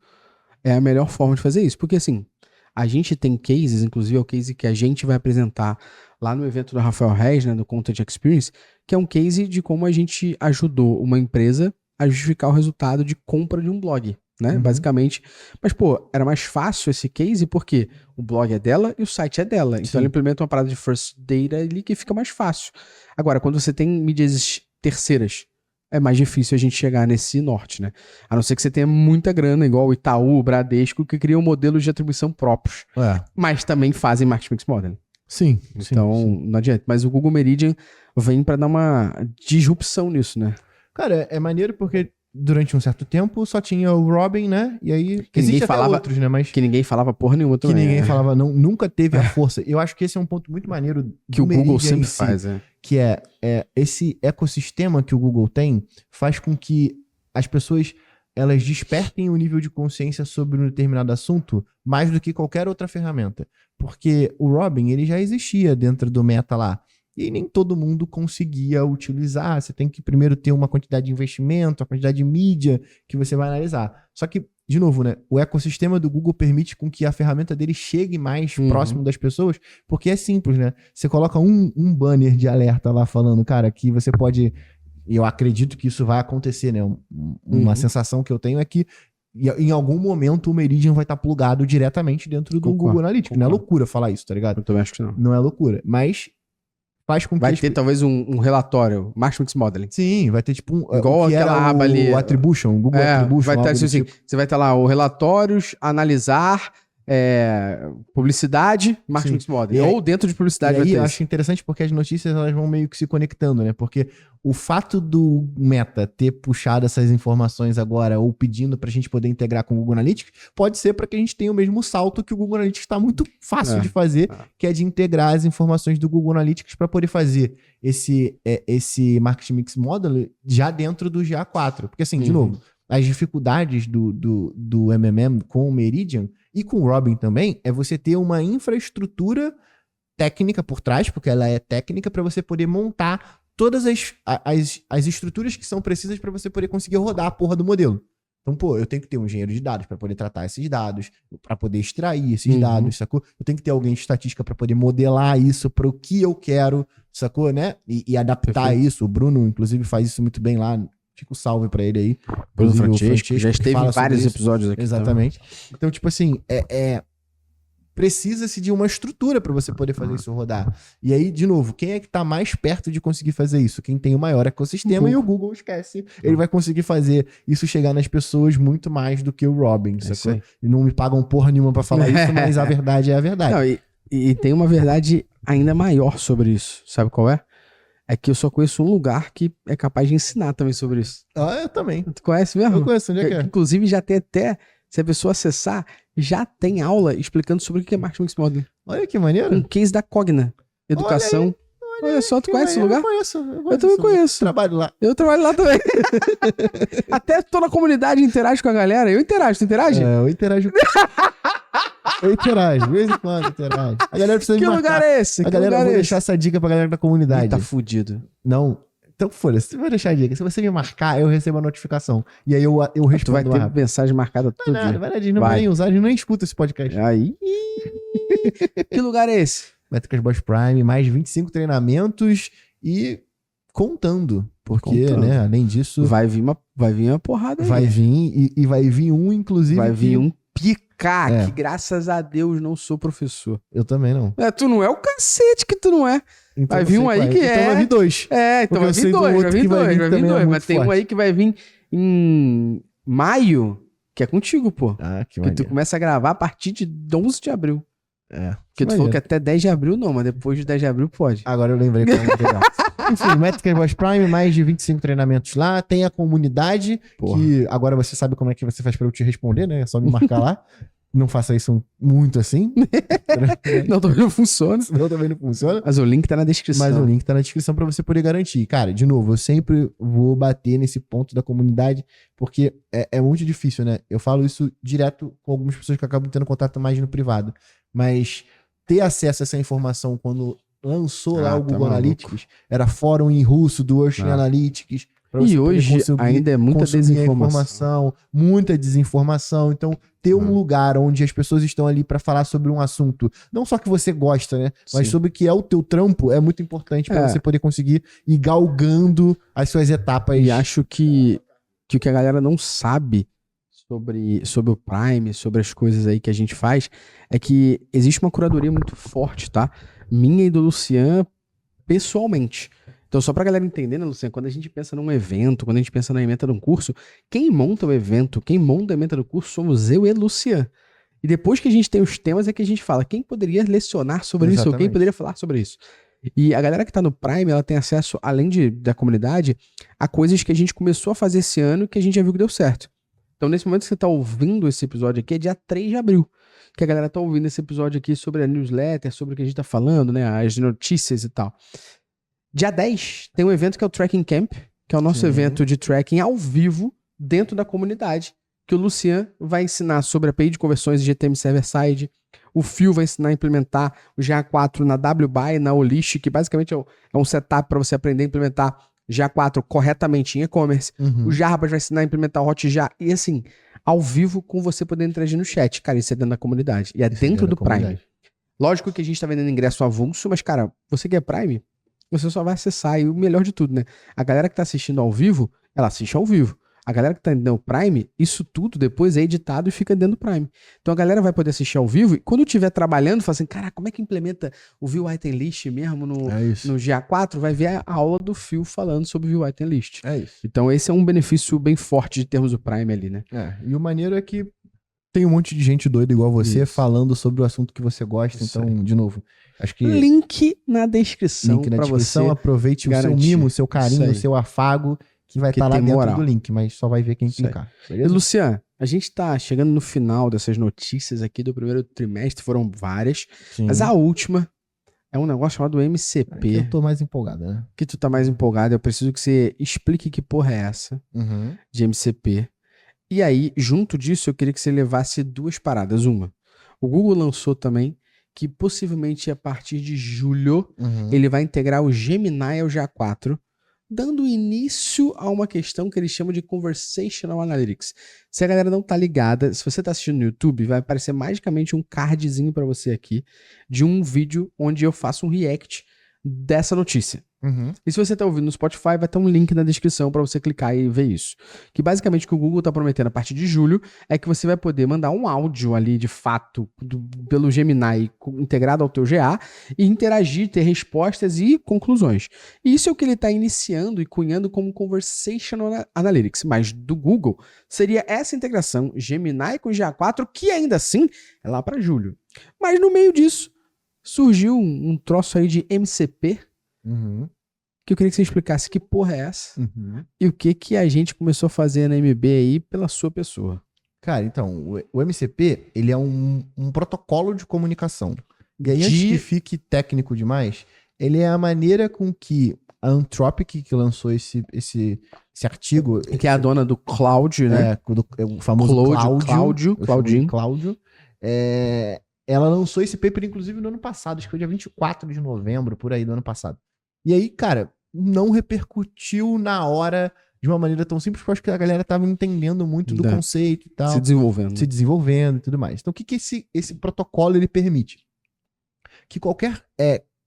é a melhor forma de fazer isso. Porque, assim, a gente tem cases, inclusive é o case que a gente vai apresentar lá no evento do Rafael Reis, né, do Content Experience, que é um case de como a gente ajudou uma empresa a justificar o resultado de compra de um blog, né? Basicamente. Mas, pô, era mais fácil esse case porque o blog é dela e o site é dela. Então, ela implementa uma parada de first data ali que fica mais fácil. Agora, quando você tem mídias terceiras, é mais difícil a gente chegar nesse norte, né? A não ser que você tenha muita grana, igual o Itaú, o Bradesco, que criam modelos de atribuição próprios. Mas também fazem Marketing Mix Modeling. Sim. Então, não adianta. Mas o Google Meridian vem para dar uma disrupção nisso, né? Cara, é maneiro porque durante um certo tempo só tinha o Robin, né? E aí que ninguém falava, outros, né? Mas que ninguém falava porra nenhuma também. Que ninguém falava, nunca teve a força. Eu acho que esse é um ponto muito maneiro que o Google sempre faz, que é esse ecossistema que o Google tem faz com que as pessoas elas despertem o nível de consciência sobre um determinado assunto mais do que qualquer outra ferramenta. Porque o Robin, ele já existia dentro do Meta lá. E nem todo mundo conseguia utilizar. Você tem que primeiro ter uma quantidade de investimento, a quantidade de mídia que você vai analisar. Só que, de novo, né? O ecossistema do Google permite com que a ferramenta dele chegue mais próximo das pessoas, porque é simples, né? Você coloca um banner de alerta lá falando, cara, que você pode... E eu acredito que isso vai acontecer, né? Uma sensação que eu tenho é que em algum momento o Meridian vai estar plugado diretamente dentro do Google Analytics. Não é loucura falar isso, tá ligado? Eu também acho que não. Não é loucura. Mas... faz com que vai ter talvez um relatório, Marketing Mix Modeling. Sim, vai ter tipo igual aquela aba ali. O Attribution, Google Attribution. Vai ter assim, você vai ter lá o relatórios, analisar, publicidade, Marketing Mix Modeling. Ou dentro de publicidade vai ter. Eu acho interessante porque as notícias elas vão meio que se conectando, né? Porque o fato do Meta ter puxado essas informações agora ou pedindo pra gente poder integrar com o Google Analytics, pode ser para que a gente tenha o mesmo salto que o Google Analytics está muito fácil de fazer, que é de integrar as informações do Google Analytics para poder fazer esse Marketing Mix Model já dentro do GA4. Porque assim, de novo, as dificuldades do MMM com o Meridian e com o Robin também é você ter uma infraestrutura técnica por trás, porque ela é técnica, para você poder montar todas as estruturas que são precisas para você poder conseguir rodar a porra do modelo. Então, pô, eu tenho que ter um engenheiro de dados para poder tratar esses dados, para poder extrair esses dados, sacou? Eu tenho que ter alguém de estatística para poder modelar isso para o que eu quero, sacou, né? E adaptar isso. O Bruno, inclusive, faz isso muito bem lá. Fica o salve pra ele aí. Bruno Francesco, já esteve em vários episódios aqui. Exatamente. Então, tipo assim, precisa-se de uma estrutura para você poder fazer isso rodar. E aí, de novo, quem é que tá mais perto de conseguir fazer isso? Quem tem o maior ecossistema, e o Google esquece. Ele vai conseguir fazer isso chegar nas pessoas muito mais do que o Robin, sacou? E não me pagam porra nenhuma pra falar isso, mas a verdade é a verdade. Não, e tem uma verdade ainda maior sobre isso. Sabe qual é? É que eu só conheço um lugar que é capaz de ensinar também sobre isso. Ah, eu também. Tu conhece mesmo? Eu conheço, onde é que é? Inclusive já tem até, se a pessoa acessar, já tem aula explicando sobre o que é Marketing Mix Modeling. Olha que maneiro. Com case da Cogna. Educação. Olha só, tu conhece esse lugar? Eu também conheço. Trabalho lá. Eu trabalho lá também. Até tô na comunidade e interajo com a galera. Eu interajo, tu interage? Eu interajo. Eu interajo, de vez em quando interajo. A galera precisa Que lugar é esse? A galera, vou deixar essa dica pra galera da comunidade. Tá fudido. Não, Então, foda-se, vou deixar a dica. Se você me marcar, eu recebo a notificação. E aí eu respondo Tu vai ter rápido. mensagem marcada todo Nada, dia. vai nada, a gente não vai nem usar, a gente nem escuta esse podcast. Aí. Que lugar é esse? Métricas Boss Prime, mais 25 treinamentos e contando. Porque, Contando. né, além disso, Vai vir uma porrada aí. vai vir e vai vir um, inclusive. Vai vir que- um picar, É. que graças a Deus não sou professor. Eu também não. Tu não é o cacete que tu não é. Então Vai eu vir sei um aí qual que Então é- vai vir 2. Então Porque vai eu sei vir do dois, vai outro vir que vai dois, vir vai vir também é dois. Mas muito tem um forte. aí que vai vir em maio, que é contigo, pô. Ah, que Que tu maneiro. começa a gravar a partir de 11 de abril. É. Porque tu falou que até 10 de abril não, mas depois de 10 de abril pode. Agora eu lembrei como é legal. Enfim, Métricas Boss Prime, mais de 25 treinamentos lá. Tem a comunidade, Porra. que agora você sabe como é que você faz pra eu te responder, né? É só me marcar lá. Não faça isso muito assim. Não, também não funciona. Senão também não funciona. Mas o link tá na descrição. Mas o link tá na descrição pra você poder garantir. Cara, de novo, eu sempre vou bater nesse ponto da comunidade, porque é muito difícil, né? Eu falo isso direto com algumas pessoas que acabam tendo contato mais no privado. Mas ter acesso a essa informação quando lançou lá o tá Google maluco. Analytics, era fórum em russo do Ocean Analytics. pra você E poder hoje conseguir ainda é muita consumir a desinformação. muita desinformação. Então, ter um lugar onde as pessoas estão ali pra falar sobre um assunto, não só que você gosta, né? Mas Sim. sobre o que é o teu trampo, é muito importante pra É. você poder conseguir ir galgando as suas etapas. E acho que o que a galera não sabe sobre o Prime, sobre as coisas aí que a gente faz, é que existe uma curadoria muito forte, tá? Minha e do Lucian, pessoalmente. Então, só pra galera entender, né, Lucian, quando a gente pensa num evento, quando a gente pensa na ementa de um curso, quem monta o evento, quem monta a ementa do curso somos eu e Lucian. E depois que a gente tem os temas é que a gente fala quem poderia lecionar sobre isso, ou quem Exatamente. poderia falar sobre isso. E a galera que tá no Prime, ela tem acesso, além da comunidade, a coisas que a gente começou a fazer esse ano que a gente já viu que deu certo. Então, nesse momento que você tá ouvindo esse episódio aqui, é dia 3 de abril. Que a galera tá ouvindo esse episódio aqui sobre a newsletter, sobre o que a gente tá falando, né? As notícias e tal. Dia 10 tem um evento que é o Tracking Camp, que é o nosso Sim. evento de tracking ao vivo dentro da comunidade, que o Lucian vai ensinar sobre a API de conversões de GTM Server-Side, o Phil vai ensinar a implementar o GA4 na WBuy, na Olish, que basicamente é um setup para você aprender a implementar GA4 corretamente em e-commerce. Uhum. O Jarbas vai ensinar a implementar o Hotjar. E assim, ao vivo com você poder interagir no chat. Cara, isso é dentro da comunidade. E é Isso é dentro do da comunidade. Prime. Lógico que a gente tá vendendo ingresso avulso, mas, cara, você que é Prime, você só vai acessar. E o melhor de tudo, né? A galera que tá assistindo ao vivo, ela assiste ao vivo. A galera que tá no Prime, isso tudo depois é editado e fica dentro do Prime. Então a galera vai poder assistir ao vivo e quando estiver trabalhando, fala assim, cara, como é que implementa o View Item List mesmo no É isso. GA4? Vai ver a aula do Phil falando sobre o View Item List. É isso. Então esse é um benefício bem forte de termos o Prime ali, né? E o maneiro é que tem um monte de gente doida igual você Isso. falando sobre o assunto que você gosta. Isso Então, de novo, acho que Link na descrição link na pra descrição, você. aproveite o seu garantir. mimo, o seu carinho, Isso o aí. seu afago, que vai Que estar lá tem dentro moral. do link, mas só vai ver quem Isso aí. clicar. E Beleza? Luciano, a gente tá chegando no final dessas notícias aqui do primeiro trimestre, foram várias, Sim. mas a última é um negócio chamado Aqui MCP, eu tô mais empolgado, né? que tu tá mais empolgado, eu preciso que você explique que porra é essa Uhum. de MCP. E aí, junto disso, eu queria que você levasse duas paradas. Uma, o Google lançou também que possivelmente a partir de julho Uhum. ele vai integrar o Gemini ao GA4, dando início a uma questão que eles chamam de Conversational Analytics. Se a galera não tá ligada, se você tá assistindo no YouTube, vai aparecer magicamente um cardzinho pra você aqui de um vídeo onde eu faço um react dessa notícia. Uhum. E se você tá ouvindo no Spotify, vai ter um link na descrição para você clicar e ver isso. Que basicamente o que o Google tá prometendo a partir de julho é que você vai poder mandar um áudio ali de fato pelo Gemini integrado ao teu GA e interagir, ter respostas e conclusões. E isso é o que ele tá iniciando e cunhando como Conversational Analytics, mas do Google seria essa integração Gemini com GA4, que ainda assim é lá para julho. Mas no meio disso surgiu um troço aí de MCP, Uhum. que eu queria que você explicasse que porra é essa Uhum. e o que a gente começou a fazer na MB aí pela sua pessoa. Cara, então, o MCP, ele é um protocolo de comunicação. E aí, antes que fique técnico demais, ele é a maneira com que a Anthropic, que lançou esse artigo... Que é a dona do Cloud, né? O famoso Cláudio. Claudio. Ela lançou esse paper, inclusive, no ano passado. Acho que foi dia 24 de novembro, por aí, do ano passado. E aí, cara, não repercutiu na hora de uma maneira tão simples, porque eu acho que a galera tava entendendo muito do conceito e tal. Se desenvolvendo E tudo mais. Então, o que esse protocolo ele permite? Que qualquer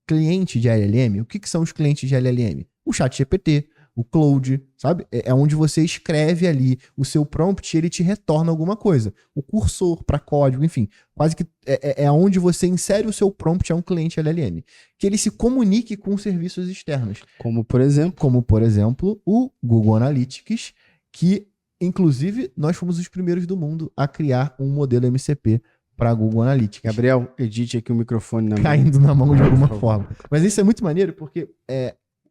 cliente de LLM, o que são os clientes de LLM? O ChatGPT, o Claude, sabe? É onde você escreve ali o seu prompt e ele te retorna alguma coisa. O cursor para código, enfim. Quase que é onde você insere o seu prompt a um cliente LLM. Que ele se comunique com serviços externos. Como, por exemplo, o Google Analytics, que, inclusive, nós fomos os primeiros do mundo a criar um modelo MCP para Google Analytics. Gabriel, edite aqui o microfone caindo na mão de alguma forma. Mas isso é muito maneiro, porque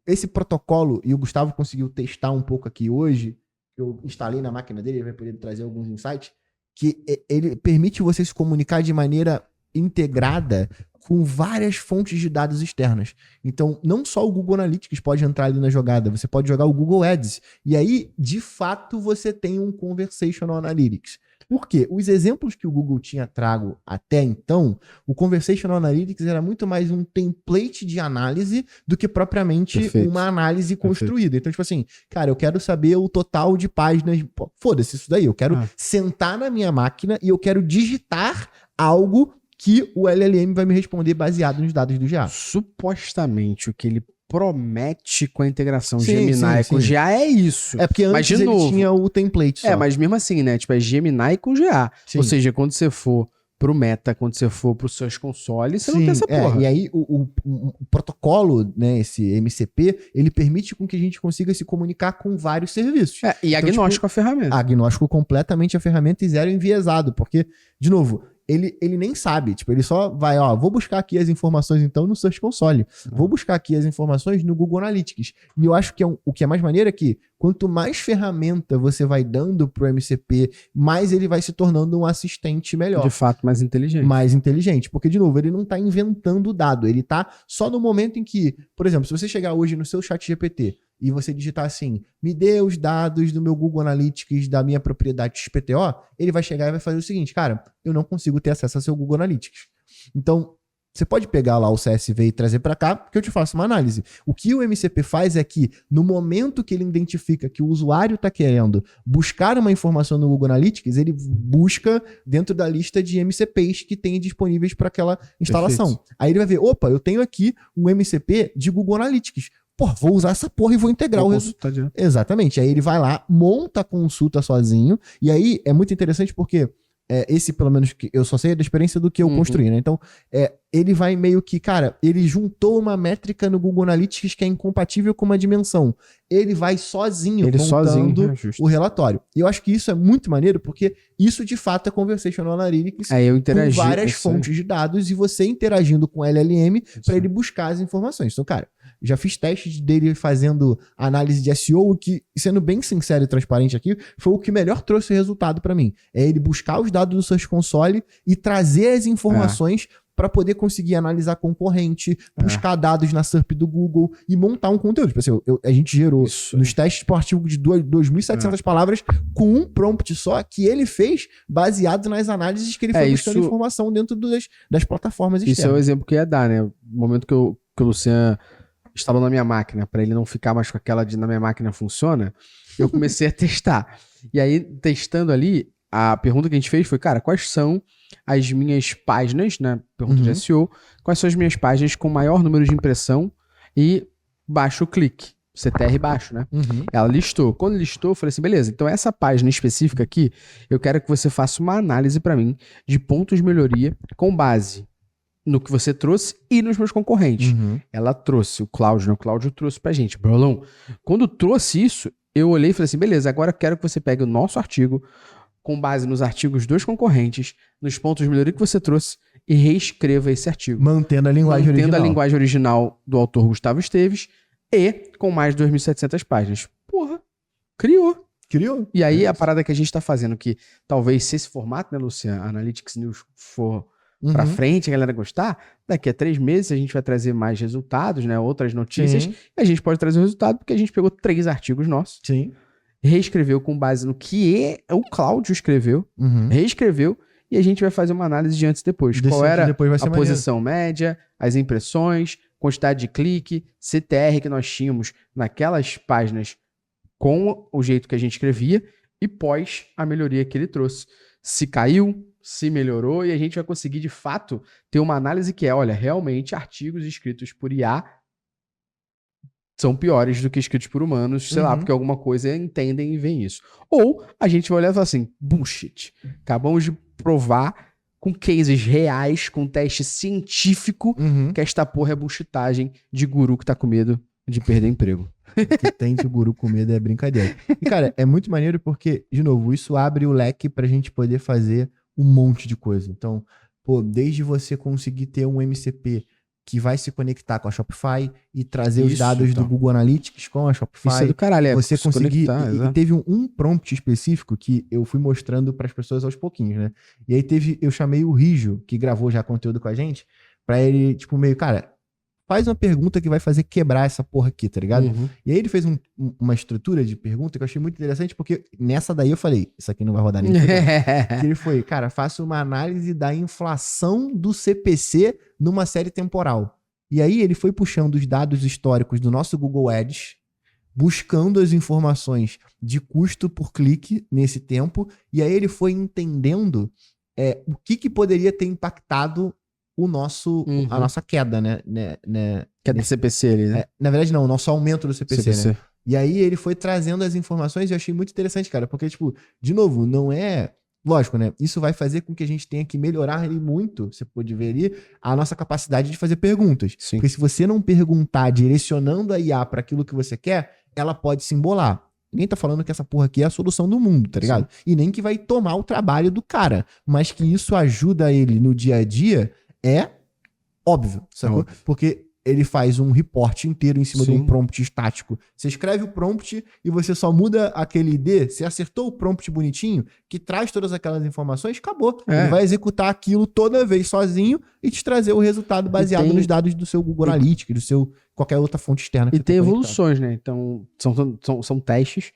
esse protocolo, e o Gustavo conseguiu testar um pouco aqui hoje, eu instalei na máquina dele, ele vai poder trazer alguns insights, que ele permite você se comunicar de maneira integrada com várias fontes de dados externas. Então, não só o Google Analytics pode entrar ali na jogada, você pode jogar o Google Ads. E aí, de fato, você tem um Conversational Analytics. Por quê? Os exemplos que o Google tinha trago até então, o Conversational Analytics era muito mais um template de análise do que propriamente uma análise construída. Então, tipo assim, cara, eu quero saber o total de páginas. Pô, foda-se isso daí. Eu quero sentar na minha máquina e eu quero digitar algo que o LLM vai me responder baseado nos dados do GA. Supostamente, o que ele promete com a integração Gemini com GA é isso. É porque antes ele tinha o template só. Mas mesmo assim, né? Tipo, é Gemini com GA. Sim. Ou seja, quando você for pro Meta, quando você for pro seus consoles, você não tem essa porra. E aí, o protocolo, né, esse MCP, ele permite com que a gente consiga se comunicar com vários serviços. E então, agnóstico à ferramenta. Agnóstico completamente à ferramenta e zero enviesado. Porque, de novo, ele nem sabe, tipo, ele só vai, vou buscar aqui as informações então no Search Console, vou buscar aqui as informações no Google Analytics. E eu acho que o que é mais maneiro é que quanto mais ferramenta você vai dando pro MCP, mais ele vai se tornando um assistente melhor. De fato, mais inteligente. Mais inteligente, porque, de novo, ele não tá inventando o dado, ele tá só no momento em que, por exemplo, se você chegar hoje no seu ChatGPT e você digitar assim, me dê os dados do meu Google Analytics da minha propriedade XPTO, ele vai chegar e vai fazer o seguinte, cara, eu não consigo ter acesso ao seu Google Analytics. Então, você pode pegar lá o CSV e trazer para cá, que eu te faço uma análise. O que o MCP faz é que, no momento que ele identifica que o usuário está querendo buscar uma informação no Google Analytics, ele busca dentro da lista de MCPs que tem disponíveis para aquela instalação. Perfeito. Aí ele vai ver, opa, eu tenho aqui um MCP de Google Analytics. Pô, vou usar essa porra e vou integrar o resultado. Exatamente. Aí ele vai lá, monta a consulta sozinho. E aí é muito interessante porque esse, pelo menos, que eu só sei da experiência do que eu construí, né? Então, ele vai meio que, cara, ele juntou uma métrica no Google Analytics que é incompatível com uma dimensão. Ele vai sozinho montando o relatório. E eu acho que isso é muito maneiro porque isso, de fato, é Conversational Analytics com várias fontes de dados e você interagindo com o LLM para ele buscar as informações. Então, cara, já fiz testes dele fazendo análise de SEO, que, sendo bem sincero e transparente aqui, foi o que melhor trouxe resultado para mim. É ele buscar os dados do Search Console e trazer as informações para poder conseguir analisar concorrente, buscar dados na SERP do Google e montar um conteúdo. Tipo assim, a gente gerou nos testes por artigo de 2.700 palavras com um prompt só que ele fez baseado nas análises que ele foi buscando informação dentro das plataformas externas. Isso é o exemplo que eu ia dar, né? No momento que o Luciano instalou na minha máquina, para ele não ficar mais com aquela de na minha máquina funciona, eu comecei a testar. E aí, testando ali, a pergunta que a gente fez foi, cara, quais são as minhas páginas, né? Pergunta de SEO, quais são as minhas páginas com maior número de impressão e baixo clique, CTR baixo, né? Ela listou. Quando listou, eu falei assim, beleza, então essa página específica aqui, eu quero que você faça uma análise para mim de pontos de melhoria com base no que você trouxe e nos meus concorrentes. Ela trouxe o Cláudio, né? O Cláudio trouxe pra gente. Brolão, quando trouxe isso, eu olhei e falei assim, beleza, agora eu quero que você pegue o nosso artigo, com base nos artigos dos concorrentes, nos pontos de melhoria que você trouxe, e reescreva esse artigo. Mantendo a linguagem original do autor Gustavo Esteves e com mais de 2.700 páginas. Porra, criou. E aí a parada que a gente tá fazendo, que talvez se esse formato, né, Luciano, Analytics News for pra frente, a galera gostar, daqui a 3 meses a gente vai trazer mais resultados, né, outras notícias, e a gente pode trazer o resultado porque a gente pegou 3 artigos nossos, reescreveu com base no que o Cláudio escreveu, reescreveu, e a gente vai fazer uma análise de antes e depois. Qual era a posição média, as impressões, quantidade de clique, CTR que nós tínhamos naquelas páginas com o jeito que a gente escrevia e pós a melhoria que ele trouxe. Se caiu, se melhorou, e a gente vai conseguir, de fato, ter uma análise que é, olha, realmente artigos escritos por IA são piores do que escritos por humanos, sei lá, porque alguma coisa entendem e veem isso. Ou a gente vai olhar e falar assim, bullshit. Acabamos de provar com cases reais, com teste científico, que esta porra é bullshitagem de guru que tá com medo de perder emprego. O que tem de guru com medo é brincadeira. E, cara, é muito maneiro porque, de novo, isso abre o leque pra gente poder fazer um monte de coisa. Então, pô, desde você conseguir ter um MCP que vai se conectar com a Shopify e trazer os dados do Google Analytics com a Shopify. Isso é do caralho, você conseguir. E teve um prompt específico que eu fui mostrando para as pessoas aos pouquinhos, né? E aí eu chamei o Rijo, que gravou já conteúdo com a gente, pra ele, tipo, meio, cara, faz uma pergunta que vai fazer quebrar essa porra aqui, tá ligado? E aí ele fez uma estrutura de pergunta que eu achei muito interessante, porque nessa daí eu falei, isso aqui não vai rodar nem que ele foi, cara, faça uma análise da inflação do CPC numa série temporal. E aí ele foi puxando os dados históricos do nosso Google Ads, buscando as informações de custo por clique nesse tempo, e aí ele foi entendendo o que poderia ter impactado a nossa queda, né? Queda do CPC ali, né? Na verdade, não, o nosso aumento do CPC, né? E aí ele foi trazendo as informações e eu achei muito interessante, cara, porque, tipo, de novo, não é... Lógico, né? Isso vai fazer com que a gente tenha que melhorar ali muito, você pode ver ali, a nossa capacidade de fazer perguntas. Sim. Porque se você não perguntar direcionando a IA para aquilo que você quer, ela pode se embolar. Ninguém tá falando que essa porra aqui é a solução do mundo, tá ligado? Sim. E nem que vai tomar o trabalho do cara, mas que isso ajuda ele no dia a dia é óbvio, sacou? Porque ele faz um report inteiro em cima de um prompt estático. Você escreve o prompt e você só muda aquele ID, você acertou o prompt bonitinho, que traz todas aquelas informações, acabou. Ele vai executar aquilo toda vez sozinho e te trazer o resultado baseado nos dados do seu Google Analytics, do seu qualquer outra fonte externa. E tem evoluções, né? Então, são testes.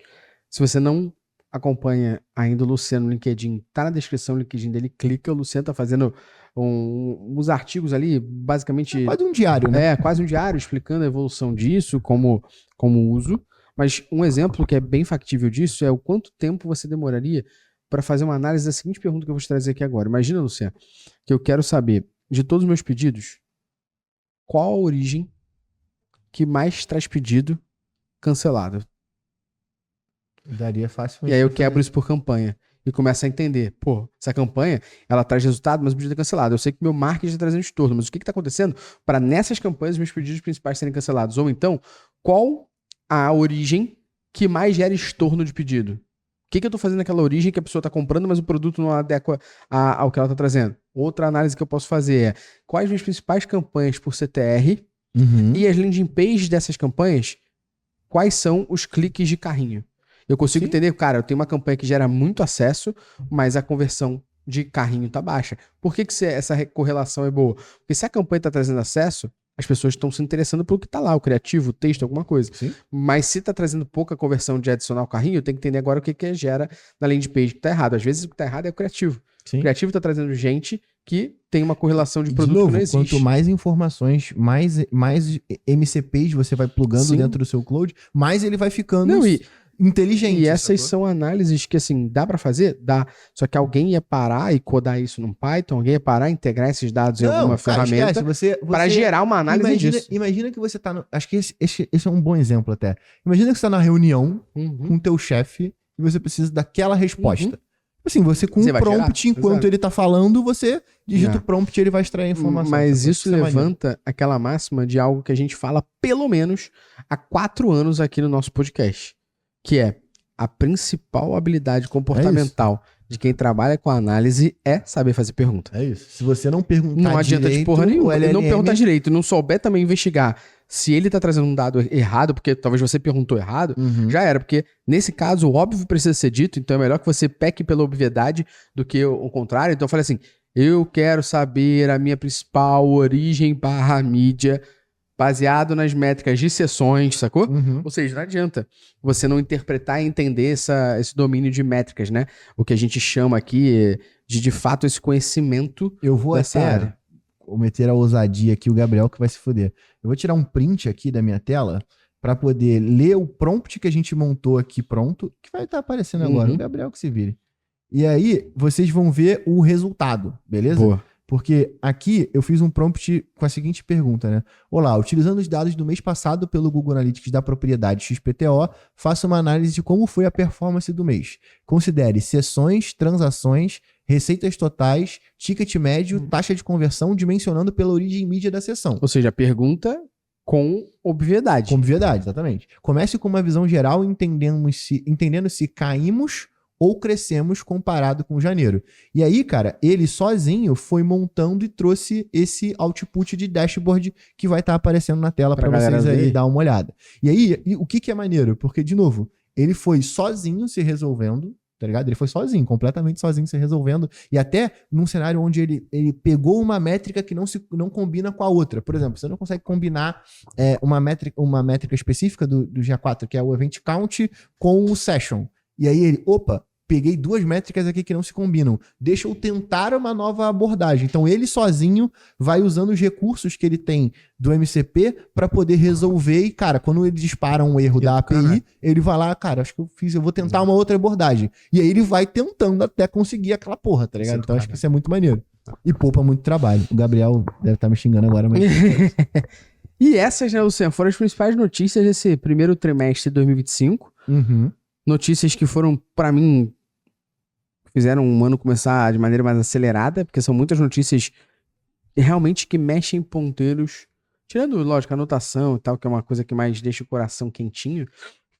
Se você não acompanha ainda o Luciano no LinkedIn, tá na descrição do LinkedIn dele, clica, o Luciano tá fazendo uns artigos ali, basicamente... É quase um diário, né? É, quase um diário, explicando a evolução disso, como uso. Mas um exemplo que é bem factível disso é o quanto tempo você demoraria para fazer uma análise da seguinte pergunta que eu vou te trazer aqui agora. Imagina, Luciano, que eu quero saber, de todos os meus pedidos, qual a origem que mais traz pedido cancelado? Daria fácil. E aí eu quebro isso por campanha. E começa a entender, pô, essa campanha, ela traz resultado, mas o pedido é cancelado. Eu sei que meu marketing está trazendo estorno, mas o que está acontecendo para nessas campanhas meus pedidos principais serem cancelados? Ou então, qual a origem que mais gera estorno de pedido? O que eu estou fazendo naquela origem que a pessoa está comprando, mas o produto não adequa ao que ela está trazendo? Outra análise que eu posso fazer é quais minhas principais campanhas por CTR e as landing pages dessas campanhas, quais são os cliques de carrinho? Eu consigo entender, cara, eu tenho uma campanha que gera muito acesso, mas a conversão de carrinho tá baixa. Por que essa correlação é boa? Porque se a campanha tá trazendo acesso, as pessoas estão se interessando pelo que tá lá, o criativo, o texto, alguma coisa. Sim. Mas se tá trazendo pouca conversão de adicionar o carrinho, eu tenho que entender agora o que gera na landing page que tá errado. Às vezes o que tá errado é o criativo. Sim. O criativo tá trazendo gente que tem uma correlação de produto que não existe. Quanto mais informações, mais MCPs você vai plugando dentro do seu cloud, mais ele vai ficando... inteligente. E essas são análises que, assim, dá pra fazer? Dá. Só que alguém ia parar e codar isso num Python, alguém ia parar e integrar esses dados em alguma ferramenta para gerar uma análise disso. Imagina que você tá no... Acho que esse é um bom exemplo até. Imagina que você tá na reunião com o teu chefe e você precisa daquela resposta. Assim, você com um prompt, enquanto ele tá falando, você digita o prompt e ele vai extrair a informação. Mas isso levanta aquela máxima de algo que a gente fala pelo menos há 4 anos aqui no nosso podcast. Que é a principal habilidade comportamental de quem trabalha com análise é saber fazer pergunta. É isso. Se você não perguntar não adianta direito, de porra nenhuma. Ele não perguntar direito, não souber também investigar se ele tá trazendo um dado errado, porque talvez você perguntou errado, já era. Porque nesse caso, o óbvio precisa ser dito, então é melhor que você peque pela obviedade do que o contrário. Então eu falei assim, eu quero saber a minha principal origem / mídia baseado nas métricas de sessões, sacou? Ou seja, não adianta você não interpretar e entender esse domínio de métricas, né? O que a gente chama aqui de fato esse conhecimento eu vou dessa área. cometer a ousadia aqui, o Gabriel que vai se fuder. Eu vou tirar um print aqui da minha tela para poder ler o prompt que a gente montou aqui pronto, que vai estar aparecendo agora, o Gabriel que se vire. E aí, vocês vão ver o resultado, beleza? Boa. Porque aqui eu fiz um prompt com a seguinte pergunta, né? Olá, utilizando os dados do mês passado pelo Google Analytics da propriedade XPTO, faça uma análise de como foi a performance do mês. Considere sessões, transações, receitas totais, ticket médio, taxa de conversão, dimensionando pela origem mídia da sessão. Ou seja, a pergunta com obviedade. Com obviedade, exatamente. Comece com uma visão geral, entendendo se caímos ou crescemos comparado com janeiro. E aí, cara, ele sozinho foi montando e trouxe esse output de dashboard que vai estar aparecendo na tela para vocês aí dar uma olhada. E aí, o que é maneiro? Porque, de novo, ele foi sozinho se resolvendo, tá ligado? Ele foi sozinho, completamente sozinho se resolvendo. E até num cenário onde ele pegou uma métrica que não combina com a outra. Por exemplo, você não consegue combinar uma métrica específica do GA4, que é o Event Count, com o Session. E aí ele, peguei duas métricas aqui que não se combinam. Deixa eu tentar uma nova abordagem. Então ele sozinho vai usando os recursos que ele tem do MCP para poder resolver. E, cara, quando ele dispara um erro da API, ele vai lá, cara, acho que eu vou tentar uma outra abordagem. E aí ele vai tentando até conseguir aquela porra, tá ligado? Então acho que isso é muito maneiro. E poupa muito trabalho. O Gabriel deve estar me xingando agora, mas... E essas, né, Luciano, foram as principais notícias desse primeiro trimestre de 2025. Notícias que foram, para mim, fizeram um ano começar de maneira mais acelerada, porque são muitas notícias realmente que mexem ponteiros, tirando, lógico, a anotação e tal, que é uma coisa que mais deixa o coração quentinho.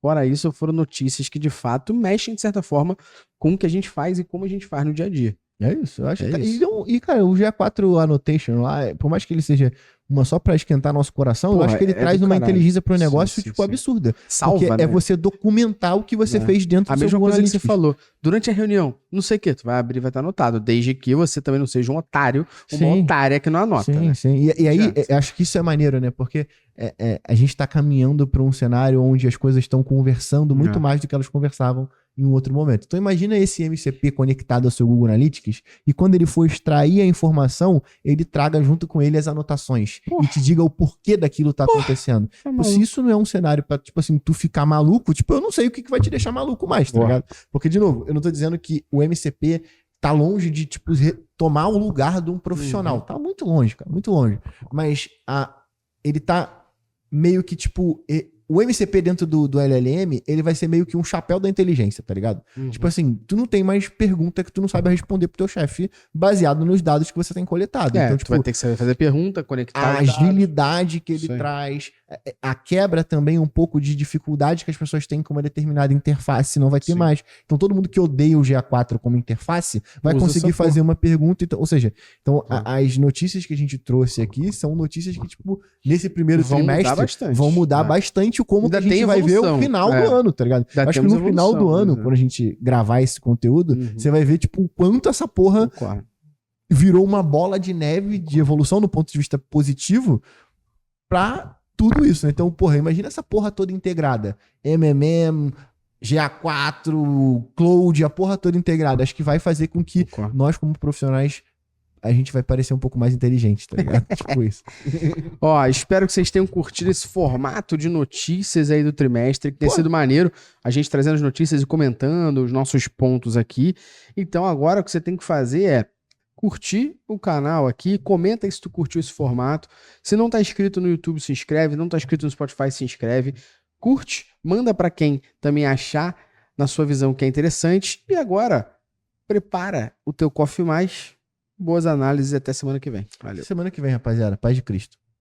Fora isso, foram notícias que, de fato, mexem, de certa forma, com o que a gente faz e como a gente faz no dia a dia. É isso, eu acho. E, cara, o GA4 Annotation lá, por mais que ele seja uma só pra esquentar nosso coração, eu acho que ele traz uma inteligência pro negócio, absurda. Salva, porque né? É você documentar o que você fez dentro do seu A mesma coisa Analytics. que você falou. Durante a reunião, não sei o que, tu vai abrir, vai estar anotado. Desde que você também não seja um otário, uma otária que não anota. Sim, né? sim. E aí, acho que isso é maneiro, né? Porque a gente tá caminhando pra um cenário onde as coisas estão conversando muito mais do que elas conversavam em um outro momento. Então imagina esse MCP conectado ao seu Google Analytics e quando ele for extrair a informação, ele traga junto com ele as anotações e te diga o porquê daquilo tá acontecendo. Se isso não é um cenário pra, tipo assim, tu ficar maluco, tipo, eu não sei o que vai te deixar maluco mais, tá ligado? Porque, de novo, eu não tô dizendo que o MCP tá longe de, tipo, tomar o lugar de um profissional. Tá muito longe, cara, muito longe. Mas ele tá meio que, tipo... O MCP dentro do LLM, ele vai ser meio que um chapéu da inteligência, tá ligado? Tipo assim, tu não tem mais pergunta que tu não sabe responder pro teu chefe baseado nos dados que você tem coletado. Então, tu vai ter que saber fazer pergunta, conectar. A agilidade que ele traz, a quebra também um pouco de dificuldade que as pessoas têm com uma determinada interface, não vai ter mais. Então todo mundo que odeia o GA4 como interface vai conseguir fazer uma pergunta. Então, ou seja, as notícias que a gente trouxe aqui são notícias que, tipo, nesse primeiro trimestre vão mudar bastante como que a gente vai ver o final do ano, tá ligado? Acho que no final do ano, quando a gente gravar esse conteúdo, você vai ver, tipo, o quanto essa porra virou uma bola de neve de evolução no ponto de vista positivo pra tudo isso, né? Então, porra, imagina essa porra toda integrada. MMM, GA4, Cloud, a porra toda integrada. Acho que vai fazer com que nós, como profissionais, a gente vai parecer um pouco mais inteligente, tá ligado? Tipo isso. Ó, espero que vocês tenham curtido esse formato de notícias aí do trimestre, que tem sido maneiro, a gente trazendo as notícias e comentando os nossos pontos aqui. Então agora o que você tem que fazer é curtir o canal aqui, comenta aí se tu curtiu esse formato. Se não tá inscrito no YouTube, se inscreve. Não tá inscrito no Spotify, se inscreve. Curte, manda pra quem também achar, na sua visão, que é interessante. E agora, prepara o teu Coffee Mais. Boas análises e até semana que vem. Valeu. Semana que vem, rapaziada. Paz de Cristo.